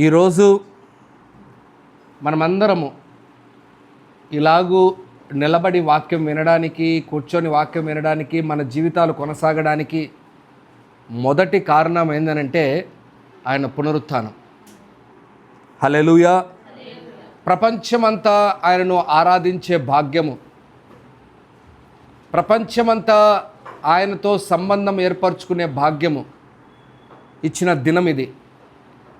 ఈరోజు మనమందరము ఇలాగూ నిలబడి వాక్యం వినడానికి, కూర్చొని వాక్యం వినడానికి, మన జీవితాలు కొనసాగడానికి మొదటి కారణం ఏంటంటే ఆయన పునరుత్థానం. హల్లెలూయా. ప్రపంచమంతా ఆయనను ఆరాధించే భాగ్యము, ప్రపంచమంతా ఆయనతో సంబంధం ఏర్పరచుకునే భాగ్యము ఇచ్చిన దినం ఇది.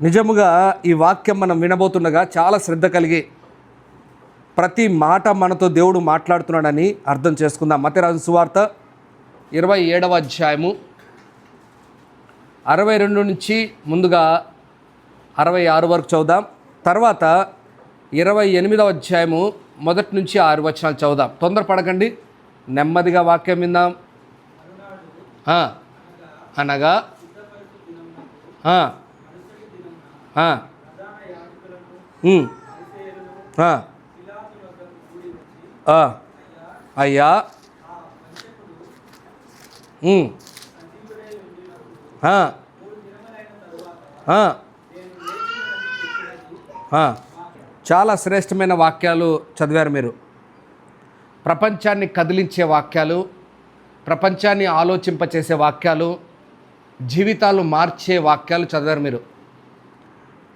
నిజముగా ఈ వాక్యం మనం వినబోతుండగా చాలా శ్రద్ధ కలిగి ప్రతి మాట మనతో దేవుడు మాట్లాడుతున్నాడని అర్థం చేసుకుందాం. మత్తయి రాసిన సువార్త 27వ అధ్యాయము 62 నుంచి ముందుగా 66 వరకు చదువుదాం. తర్వాత 28వ అధ్యాయము 1 నుంచి 6 వచనాలు చదువుదాం. తొందరపడకండి, నెమ్మదిగా వాక్యం విందాం. అనగా అయ్యా చాలా శ్రేష్టమైన వాక్యాలు చదివారు మీరు. ప్రపంచాన్ని కదిలించే వాక్యాలు, ప్రపంచాన్ని ఆలోచింపచేసే వాక్యాలు, జీవితాలు మార్చే వాక్యాలు చదివారు మీరు.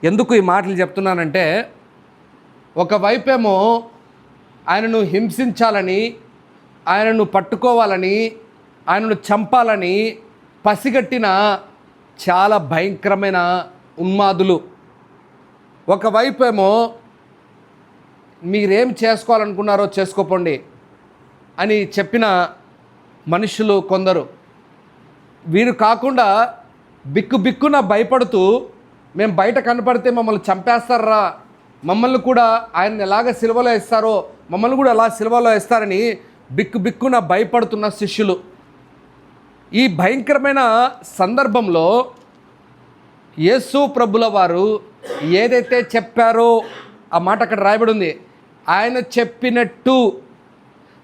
ఎందుకు ఈ మాటలు చెప్తున్నానంటే, ఒకవైపేమో ఆయనను హింసించాలని, ఆయనను పట్టుకోవాలని, ఆయనను చంపాలని పసిగట్టిన చాలా భయంకరమైన ఉన్మాదులు, ఒకవైపేమో మీరేం చేసుకోవాలనుకున్నారో చేసుకోపోండి అని చెప్పిన మనుషులు కొందరు. వీరు కాకుండా బిక్కున భయపడుతూ, మేము బయట కనపడితే మమ్మల్ని చంపేస్తారా, మమ్మల్ని కూడా ఆయన ఎలాగ సిలువలో వేస్తారో మమ్మల్ని కూడా ఎలా సిలువలో వేస్తారని బిక్కున భయపడుతున్న శిష్యులు. ఈ భయంకరమైన సందర్భంలో యేసు ప్రభుల వారు ఏదైతే చెప్పారో ఆ మాట అక్కడ రాయబడి ఉంది. ఆయన చెప్పినట్టు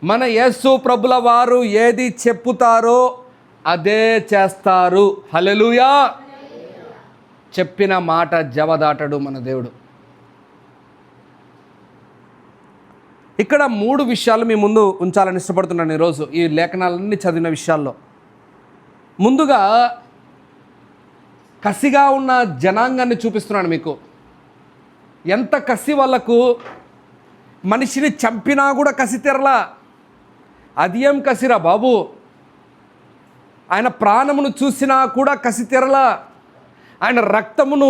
మన యేసు ప్రభుల వారు ఏది చెప్పుతారో అదే చేస్తారు. హల్లెలూయా. చెప్పిన మాట జవదాటడు మన దేవుడు. ఇక్కడ 3 విషయాలు మీ ముందు ఉంచాలని ఇష్టపడుతున్నాను ఈరోజు ఈ లేఖనాలన్నీ చదివిన విషయాల్లో. ముందుగా కసిగా ఉన్న జనాంగాన్ని చూపిస్తున్నాను మీకు. ఎంత కసి వాళ్ళకు, మనిషిని చంపినా కూడా కసి తెరలా. అది ఏం కసిరా బాబు, ఆయన ప్రాణమును చూసినా కూడా కసి తెరలా, ఆయన రక్తమును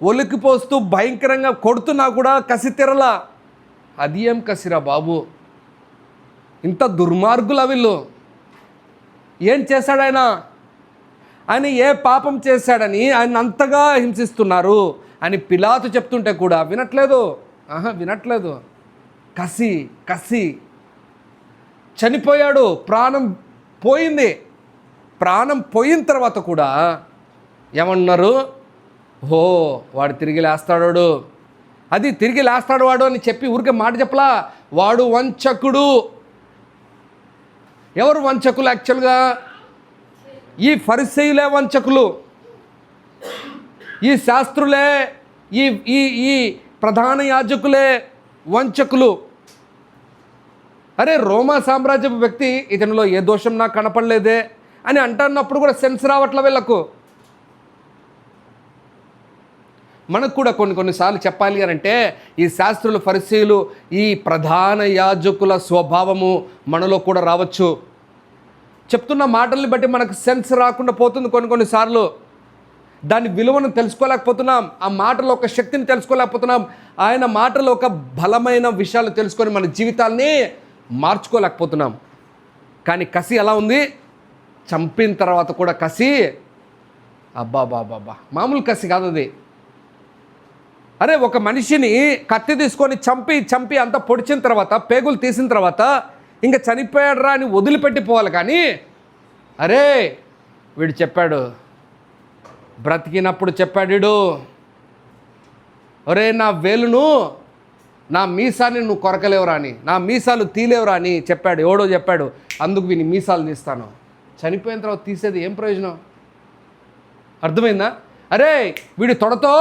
ఒలికిపోస్తూ భయంకరంగా కొడుతున్నా కూడా కసి తెరలా. అది ఏం కసిరా బాబు, ఇంత దుర్మార్గుల వీళ్ళు. ఏం చేశాడు ఆయన? ఆయన ఏ పాపం చేశాడని ఆయన అంతగా హింసిస్తున్నారు అని పిలాతు చెప్తుంటే కూడా వినట్లేదు. కసి చనిపోయాడు, ప్రాణం పోయింది. ప్రాణం పోయిన తర్వాత కూడా ఏమన్నారు? వాడు తిరిగి లేస్తాడు, అది తిరిగి లేస్తాడు వాడు అని చెప్పి ఊరికే మాట చెప్పలా. వాడు వంచకుడు. ఎవరు వంచకులు? యాక్చువల్గా ఈ ఫరిసయ్యులే వంచకులు, ఈ శాస్త్రులే, ఈ ఈ ఈ ప్రధాన యాజకులే వంచకులు. అరే, రోమా సామ్రాజ్యపు వ్యక్తి, ఇతనిలో ఏ దోషం నాకు కనపడలేదే అని అంటున్నప్పుడు కూడా సెన్స్ రావట్ల వీళ్ళకు. మనకు కూడా కొన్నిసార్లు చెప్పాలి అని అంటే, ఈ శాస్త్రులు, ఫరిసీయులు, ఈ ప్రధాన యాజకుల స్వభావము మనలో కూడా రావచ్చు. చెప్తున్న మాటల్ని బట్టి మనకు సెన్స్ రాకుండా పోతుంది కొన్నిసార్లు. దాని విలువను తెలుసుకోలేకపోతున్నాం, ఆ మాటలో ఒక శక్తిని తెలుసుకోలేకపోతున్నాం, ఆయన మాటలో ఒక బలమైన విషయాలు తెలుసుకొని మన జీవితాల్ని మార్చుకోలేకపోతున్నాం. కానీ కసి ఎలా ఉంది? చంపిన తర్వాత కూడా కసి, అబ్బాబాబాబా, మామూలు కసి కాదు అది. అరే, ఒక మనిషిని కత్తి తీసుకొని చంపి అంతా పొడిచిన తర్వాత, పేగులు తీసిన తర్వాత ఇంకా చనిపోయాడురా అని వదిలిపెట్టిపోవాలి. కానీ అరే, వీడు చెప్పాడు, బ్రతికినప్పుడు చెప్పాడు, ఒరే నా వేలును, నా మీసాన్ని నువ్వు కొరకలేవురా అని, నా మీసాలు తీలేవురా అని చెప్పాడు. ఎవడో చెప్పాడు, అందుకు వీని మీసాలు తీస్తాను. చనిపోయిన తర్వాత తీసేది ఏం ప్రయోజనం? అర్థమైందా? అరే, వీడి తొడతో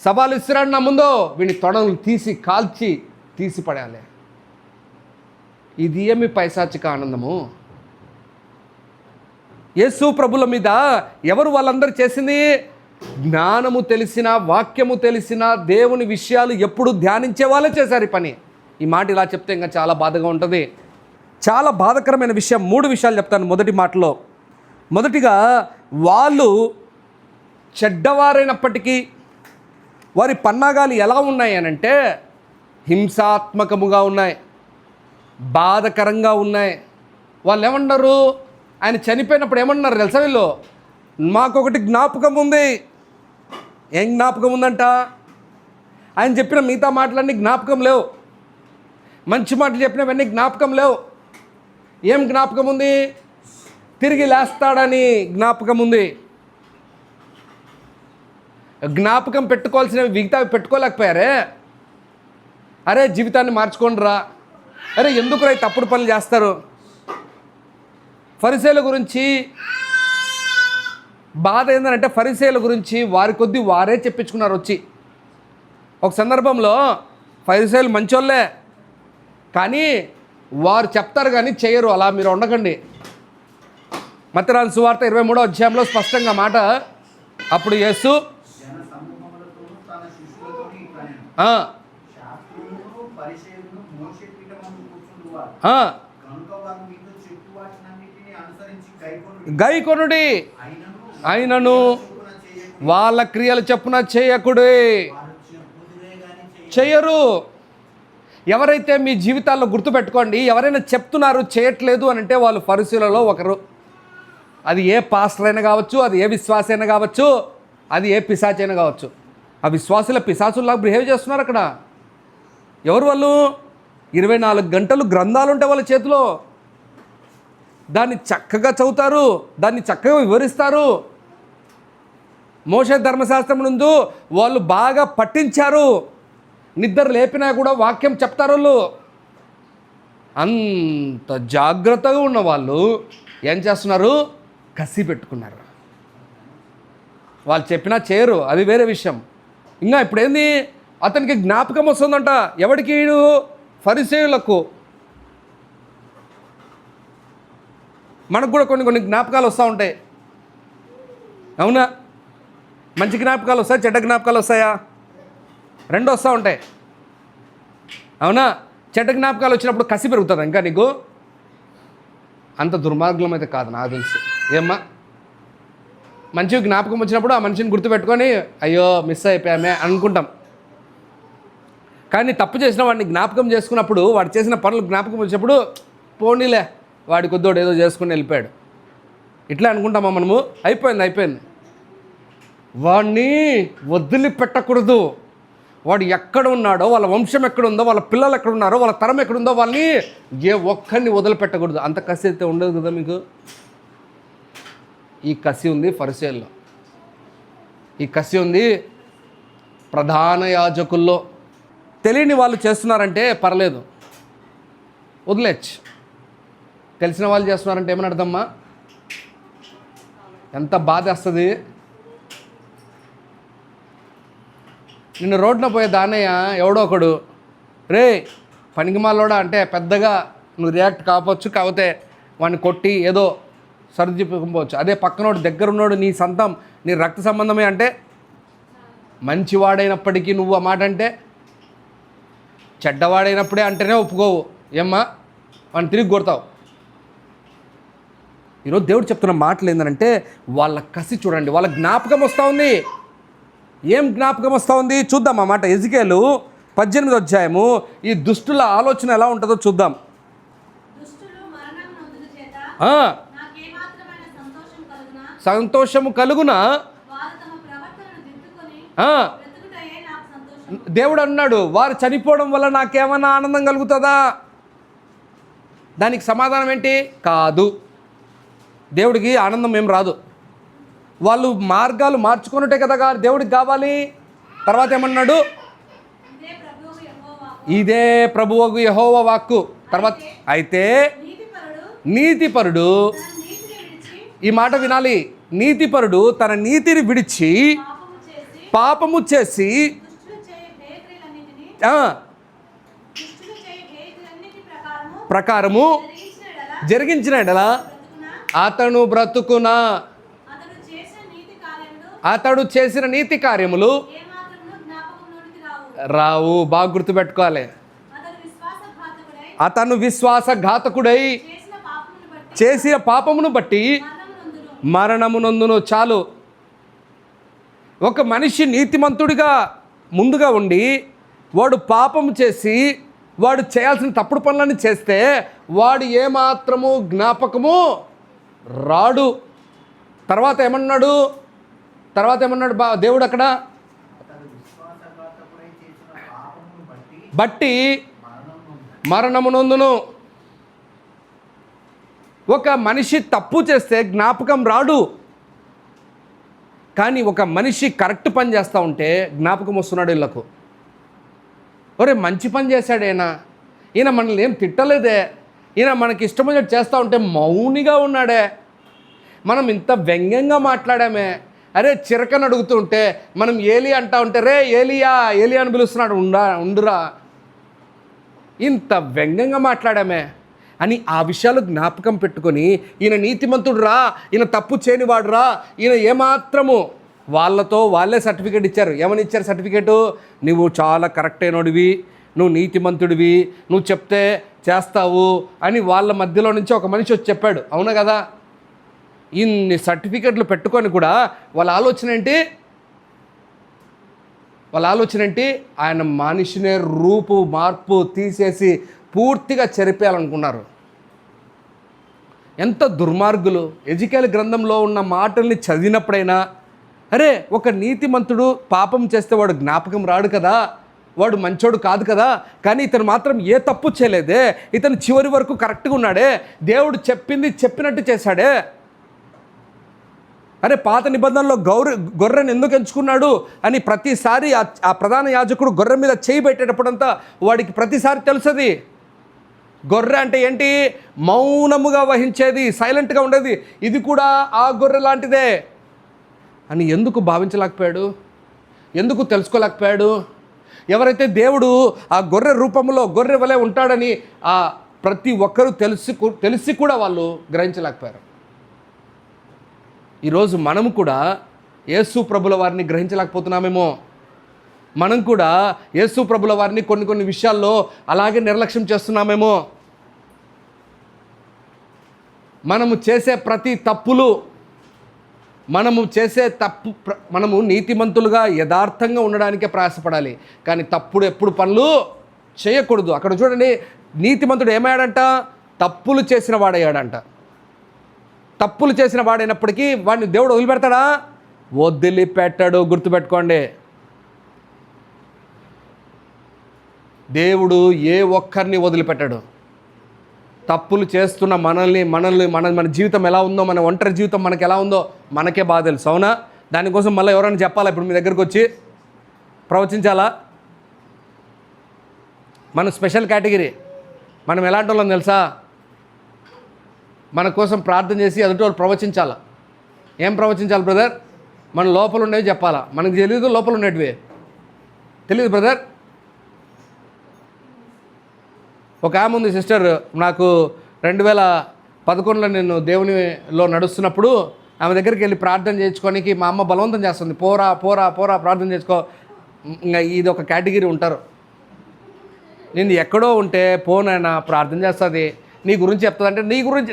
సవాలు ఇస్తున్నాడు నా ముందు, వీని తొడలు తీసి కాల్చి తీసి పడాలి. ఇది ఏమి పైశాచిక ఆనందము? యేసు ప్రభుల మీద ఎవరు వాళ్ళందరూ చేసింది? జ్ఞానము తెలిసిన, వాక్యము తెలిసిన, దేవుని విషయాలు ఎప్పుడు ధ్యానించే వాళ్ళే చేశారు ఈ పని. ఈ మాట ఇలా చెప్తే ఇంకా చాలా బాధగా ఉంటుంది. చాలా బాధకరమైన విషయం. 3 విషయాలు చెప్తాను మొదటి మాటలో. మొదటిగా, వాళ్ళు చెడ్డవారైనప్పటికీ వారి పన్నాగాలు ఎలా ఉన్నాయి అనంటే హింసాత్మకముగా ఉన్నాయి, బాధకరంగా ఉన్నాయి. వాళ్ళు ఏమన్నారు? ఆయన చనిపోయినప్పుడు ఏమన్నారు తెలుసా వీళ్ళు? మాకొకటి జ్ఞాపకం ఉంది. ఏం జ్ఞాపకం ఉందంట? ఆయన చెప్పిన మిగతా మాటలన్నీ జ్ఞాపకం లేవు. మంచి మాటలు చెప్పినవన్నీ జ్ఞాపకం లేవు. ఏం జ్ఞాపకం ఉంది? తిరిగి లేస్తాడని జ్ఞాపకం ఉంది. జ్ఞాపకం పెట్టుకోవాల్సినవి మిగతావి పెట్టుకోలేకపోయారే. అరే జీవితాన్ని మార్చుకోండి రా, అరే ఎందుకు రా తప్పుడు పనులు చేస్తారు. ఫరిసేయుల గురించి బాధ ఏంటంటే, ఫరిసేయుల గురించి వారి కొద్దీ వారే చెప్పించుకున్నారు వచ్చి. ఒక సందర్భంలో ఫరిసేయులు మంచోళ్ళే, కానీ వారు చెప్తారు కానీ చేయరు. అలా మీరు ఉండకండి. మత్తయి రాసిన సువార్త 23వ అధ్యాయంలో స్పష్టంగా మాట. అప్పుడు యేసు గైకొనుడి, అయినను వాళ్ళ క్రియలు చెప్పున చేయకుడే. చెయ్యరు. ఎవరైతే మీ జీవితాల్లో గుర్తుపెట్టుకోండి, ఎవరైనా చెప్తున్నారు చేయట్లేదు అని అంటే వాళ్ళు ఫరిసీలలో ఒకరు. అది ఏ పాస్టర్ అయినా కావచ్చు, అది ఏ విశ్వాస అయినా కావచ్చు, అది ఏ పిశాచి అయినా కావచ్చు. ఆ విశ్వాసుల పిశాచుల్లాగా బిహేవ్ చేస్తున్నారు అక్కడ. ఎవరు వాళ్ళు? 24 గంటలు గ్రంథాలు ఉంటాయి వాళ్ళ చేతిలో. దాన్ని చక్కగా చదువుతారు, దాన్ని చక్కగా వివరిస్తారు. మోషే ధర్మశాస్త్రం నందు వాళ్ళు బాగా పట్టించారు. నిద్ర లేపినా కూడా వాక్యం చెప్తారు వాళ్ళు. అంత జాగ్రత్తగా ఉన్న వాళ్ళు ఏం చేస్తున్నారు? కసి పెట్టుకున్నారు. వాళ్ళు చెప్పినా చేయరు, అది వేరే విషయం. ఇంకా ఇప్పుడు ఏంది? అతనికి జ్ఞాపకం వస్తుందంట. ఎవరికి? ఫరిసేయులకు. మనకు కూడా కొన్ని జ్ఞాపకాలు వస్తూ ఉంటాయి, అవునా? మంచి జ్ఞాపకాలు వస్తాయి, చెడ్డ జ్ఞాపకాలు వస్తాయా? 2 వస్తూ ఉంటాయి, అవునా? చెడ్డ జ్ఞాపకాలు వచ్చినప్పుడు కసి పెరుగుతుంది. ఇంకా నీకు అంత దుర్మార్గులం అయితే కాదు నాకు తెలిసి. ఏమ్మా? మంచి జ్ఞాపకం వచ్చినప్పుడు ఆ మనిషిని గుర్తుపెట్టుకొని అయ్యో మిస్ అయిపోయామే అనుకుంటాం. కానీ తప్పు చేసిన వాడిని జ్ఞాపకం చేసుకున్నప్పుడు, వాడు చేసిన పనులు జ్ఞాపకం వచ్చినప్పుడు పోనీలే వాడి కొద్దోడు ఏదో చేసుకుని వెళ్ళిపోయాడు ఇట్లా అనుకుంటామా మనము? అయిపోయింది. వాడిని వదిలిపెట్టకూడదు. వాడు ఎక్కడ ఉన్నాడో, వాళ్ళ వంశం ఎక్కడుందో, వాళ్ళ పిల్లలు ఎక్కడున్నారో, వాళ్ళ తరం ఎక్కడుందో వాళ్ళని ఏ ఒక్కరిని వదిలిపెట్టకూడదు. అంత కసి అయితే ఉండదు కదా మీకు. ఈ కసి ఉంది ఫరిసేయుల్లో, ఈ కసి ఉంది ప్రధాన యాజకుల్లో. తెలియని వాళ్ళు చేస్తున్నారంటే పర్లేదు, వదిలేచ్చు. తెలిసిన వాళ్ళు చేస్తున్నారంటే ఏమని అర్థమ్మా? ఎంత బాధ వస్తుంది. నిన్న రోడ్డున పోయే దానయ్య ఎవడో ఒకడు రే పనికిమాలోడా అంటే పెద్దగా నువ్వు రియాక్ట్ కావచ్చు, కాకపోతే వాడిని కొట్టి ఏదో సరిదిప్పుకోవచ్చు. అదే పక్కనోడు దగ్గరున్నోడు నీ సంతం, నీ రక్త సంబంధమే అంటే మంచివాడైనప్పటికీ నువ్వు ఆ మాట అంటే, చెడ్డవాడైనప్పుడే అంటేనే ఒప్పుకోవు. ఏమ్మా? వాడిని తిరిగి కొడతావు. ఈరోజు దేవుడు చెప్తున్న మాటలు ఏంటంటే వాళ్ళ కసి చూడండి, వాళ్ళ జ్ఞాపకం వస్తూ ఉంది. ఏం జ్ఞాపకం వస్తూ ఉంది చూద్దాం. ఆ మాట ఎజికేలు 18వ అధ్యాయము. ఈ దుష్టుల ఆలోచన ఎలా ఉంటుందో చూద్దాం. సంతోషము కలుగునా? దేవుడు అన్నాడు, వారు చనిపోవడం వల్ల నాకేమన్నా ఆనందం కలుగుతుందా? దానికి సమాధానం ఏంటి? కాదు. దేవుడికి ఆనందం ఏం రాదు. వాళ్ళు మార్గాలు మార్చుకున్నట్టే కదా దేవుడికి కావాలి. తర్వాత ఏమన్నాడు? ఇదే ప్రభువు యెహోవా వాక్కు. తర్వాత అయితే నీతిపరుడు, ఈ మాట వినాలి, నీతిపరుడు తన నీతిని విడిచి పాపము చేసి దుష్టులు చేయు హేయక్రియలన్నిటిని ఆ, దుష్టులు చేయు హేయక్రియలన్నిటి ప్రకారము ప్రకారము జరిగించిన ఎడల జరిగించిన ఎడల బ్రతుకున అతను బ్రతుకునా. అతడు చేసిన నీతి కార్యములు అతడు చేసిన నీతి కార్యములు ఏమాత్రమును జ్ఞాపకంలోనికి రావు. రావు. బాగా గుర్తుపెట్టుకోవాలి. అతను విశ్వాసఘాతకుడై చేసిన పాపమును బట్టి మరణమునందును. చాలు. ఒక మనిషి నీతిమంతుడిగా ముందుగా ఉండి వాడు పాపము చేసి వాడు చేయాల్సిన తప్పుడు పనులన్నీ చేస్తే వాడు ఏమాత్రము జ్ఞాపకము రాడు. తర్వాత ఏమన్నాడు దేవుడు అక్కడ? బట్టి మరణమునందును. ఒక మనిషి తప్పు చేస్తే జ్ఞాపకం రాడు, కానీ ఒక మనిషి కరెక్ట్ పని చేస్తూ ఉంటే జ్ఞాపకం వస్తున్నాడు వీళ్ళకు. ఒరే మంచి పని చేశాడు ఈయన మనల్ని ఏం తిట్టలేదే, ఈయన మనకి ఇష్టమైనట్టు చేస్తూ ఉంటే మౌనిగా ఉన్నాడే, మనం ఇంత వ్యంగ్యంగా మాట్లాడామే, అరే చిరకని అడుగుతుంటే మనం ఏలి అంటా ఉంటే రే ఏలియా అని పిలుస్తున్నాడు, ఉండురా, ఇంత వ్యంగ్యంగా మాట్లాడామే అని ఆ విషయాలు జ్ఞాపకం పెట్టుకొని ఈయన నీతిమంతుడు రా, ఈయన తప్పు చేయనివాడు రా, ఈయన ఏమాత్రము వాళ్ళే సర్టిఫికేట్ ఇచ్చారు. ఏమని ఇచ్చారు సర్టిఫికేటు? నువ్వు చాలా కరెక్ట్ అయినోడివి, నువ్వు నీతిమంతుడివి, నువ్వు చెప్తే చేస్తావు అని వాళ్ళ మధ్యలో నుంచి ఒక మనిషి వచ్చి చెప్పాడు. అవునా కదా? ఇన్ని సర్టిఫికెట్లు పెట్టుకొని కూడా వాళ్ళ ఆలోచన ఏంటి? ఆయన మనిషినే రూపు మార్పు తీసేసి పూర్తిగా చెరిపేయాలనుకున్నారు. ఎంత దుర్మార్గులు! ఎజికేల్ గ్రంథంలో ఉన్న మాటల్ని చదివినప్పుడైనా అరే ఒక నీతిమంతుడు పాపం చేస్తే వాడు జ్ఞాపకం రాడు కదా, వాడు మంచోడు కాదు కదా, కానీ ఇతను మాత్రం ఏ తప్పు చేయలేదే, ఇతను చివరి వరకు కరెక్ట్గా ఉన్నాడే, దేవుడు చెప్పింది చెప్పినట్టు చేశాడే. అరే పాత నిబంధనలో గొర్రెను ఎందుకు ఎంచుకున్నాడు అని ప్రతిసారి ఆ ప్రధాన యాజకుడు గొర్రె మీద చేయి పెట్టేటప్పుడంతా వాడికి ప్రతిసారి తెలుసది. గొర్రె అంటే ఏంటి? మౌనముగా వహించేది, సైలెంట్గా ఉండేది. ఇది కూడా ఆ గొర్రె లాంటిదే అని ఎందుకు భావించలేకపోయాడు? ఎందుకు తెలుసుకోలేకపోయాడు? ఎవరైతే దేవుడు ఆ గొర్రె రూపంలో గొర్రె వలె ఉంటాడని ఆ ప్రతి ఒక్కరూ తెలిసి కూడా వాళ్ళు గ్రహించలేకపోయారు. ఈరోజు మనము కూడా యేసు ప్రభుల వారిని గ్రహించలేకపోతున్నామేమో. మనం కూడా యేసు ప్రభుల వారిని కొన్ని విషయాల్లో అలాగే నిర్లక్ష్యం చేస్తున్నామేమో. మనము చేసే ప్రతి తప్పులు, మనము నీతిమంతులుగా యథార్థంగా ఉండడానికే ప్రయాసపడాలి, కానీ ఎప్పుడు పనులు చేయకూడదు. అక్కడ చూడండి, నీతిమంతుడు ఏమయ్యాడంట? తప్పులు చేసిన వాడయ్యాడంట. తప్పులు చేసిన వాడైనప్పటికీ వాడిని దేవుడు వదిలిపెడతాడా? వదిలిపెట్టాడు. గుర్తుపెట్టుకోండి, దేవుడు ఏ ఒక్కరిని వదిలిపెట్టాడు. తప్పులు చేస్తున్న మన జీవితం ఎలా ఉందో, మన ఒంటరి జీవితం మనకి ఎలా ఉందో మనకే బాగా తెలుసు. అవునా? దానికోసం మళ్ళీ ఎవరైనా చెప్పాలా? ఇప్పుడు మీ దగ్గరకు వచ్చి ప్రవచించాలా? మన స్పెషల్ కేటగిరీ. మనం ఎలాంటి వాళ్ళని తెలుసా? మన కోసం ప్రార్థన చేసి ఎదుటి వాళ్ళు ప్రవచించాలా. ఏం ప్రవచించాలి బ్రదర్? మన లోపల ఉండేవి చెప్పాలా. మనకు తెలియదు లోపల ఉండేటివి తెలియదు బ్రదర్. ఒక ఆమె ఉంది సిస్టర్, నాకు 2011లో నేను దేవునిలో నడుస్తున్నప్పుడు ఆమె దగ్గరికి వెళ్ళి ప్రార్థన చేయించుకోనికి మా అమ్మ బలవంతం చేస్తుంది, పోరా ప్రార్థన చేసుకో. ఇంకా ఇది ఒక కేటగిరీ ఉంటారు. నేను ఎక్కడో ఉంటే పోనైనా ప్రార్థన చేస్తుంది, నీ గురించి చెప్తుందంటే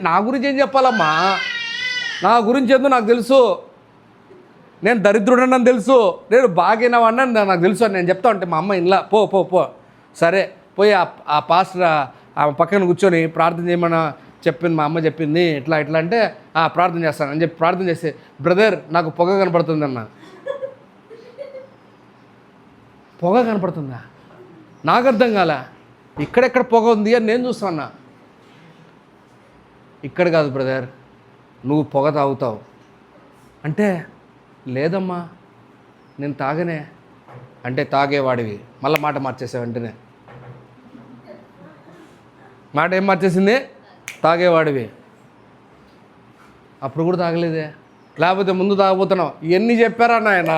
నా గురించి ఏం చెప్పాలమ్మా? నా గురించి ఏందో నాకు తెలుసు, నేను దరిద్రుడని తెలుసు, నేను బాగైనవాడిని నాకు తెలుసు అని నేను చెప్తా ఉంటే మా అమ్మ ఇలా పో సరే పోయి ఆ పాస్టర్ ఆ పక్కన కూర్చొని ప్రార్థన చేయమని చెప్పింది. మా అమ్మ చెప్పింది ఇట్లా అంటే ప్రార్థన చేస్తాను అని చెప్పి ప్రార్థన చేస్తే, బ్రదర్ నాకు పొగ కనపడుతుంది అన్న. పొగ కనపడుతుందా? నాకు అర్థం కాలే. ఇక్కడెక్కడ పొగ ఉంది అని నేను చూస్తున్నా. ఇక్కడ కాదు బ్రదర్, నువ్వు పొగ తాగుతావు అంటే, లేదమ్మా నేను తాగనే అంటే, తాగేవాడివి. మళ్ళీ మాట మార్చేసావు వెంటనే. మాట ఏం మార్చేసింది? తాగేవాడివి. అప్పుడు కూడా తాగలేదే, లేకపోతే ముందు తాగబోతున్నావు. ఇవన్నీ చెప్పారా నాయన?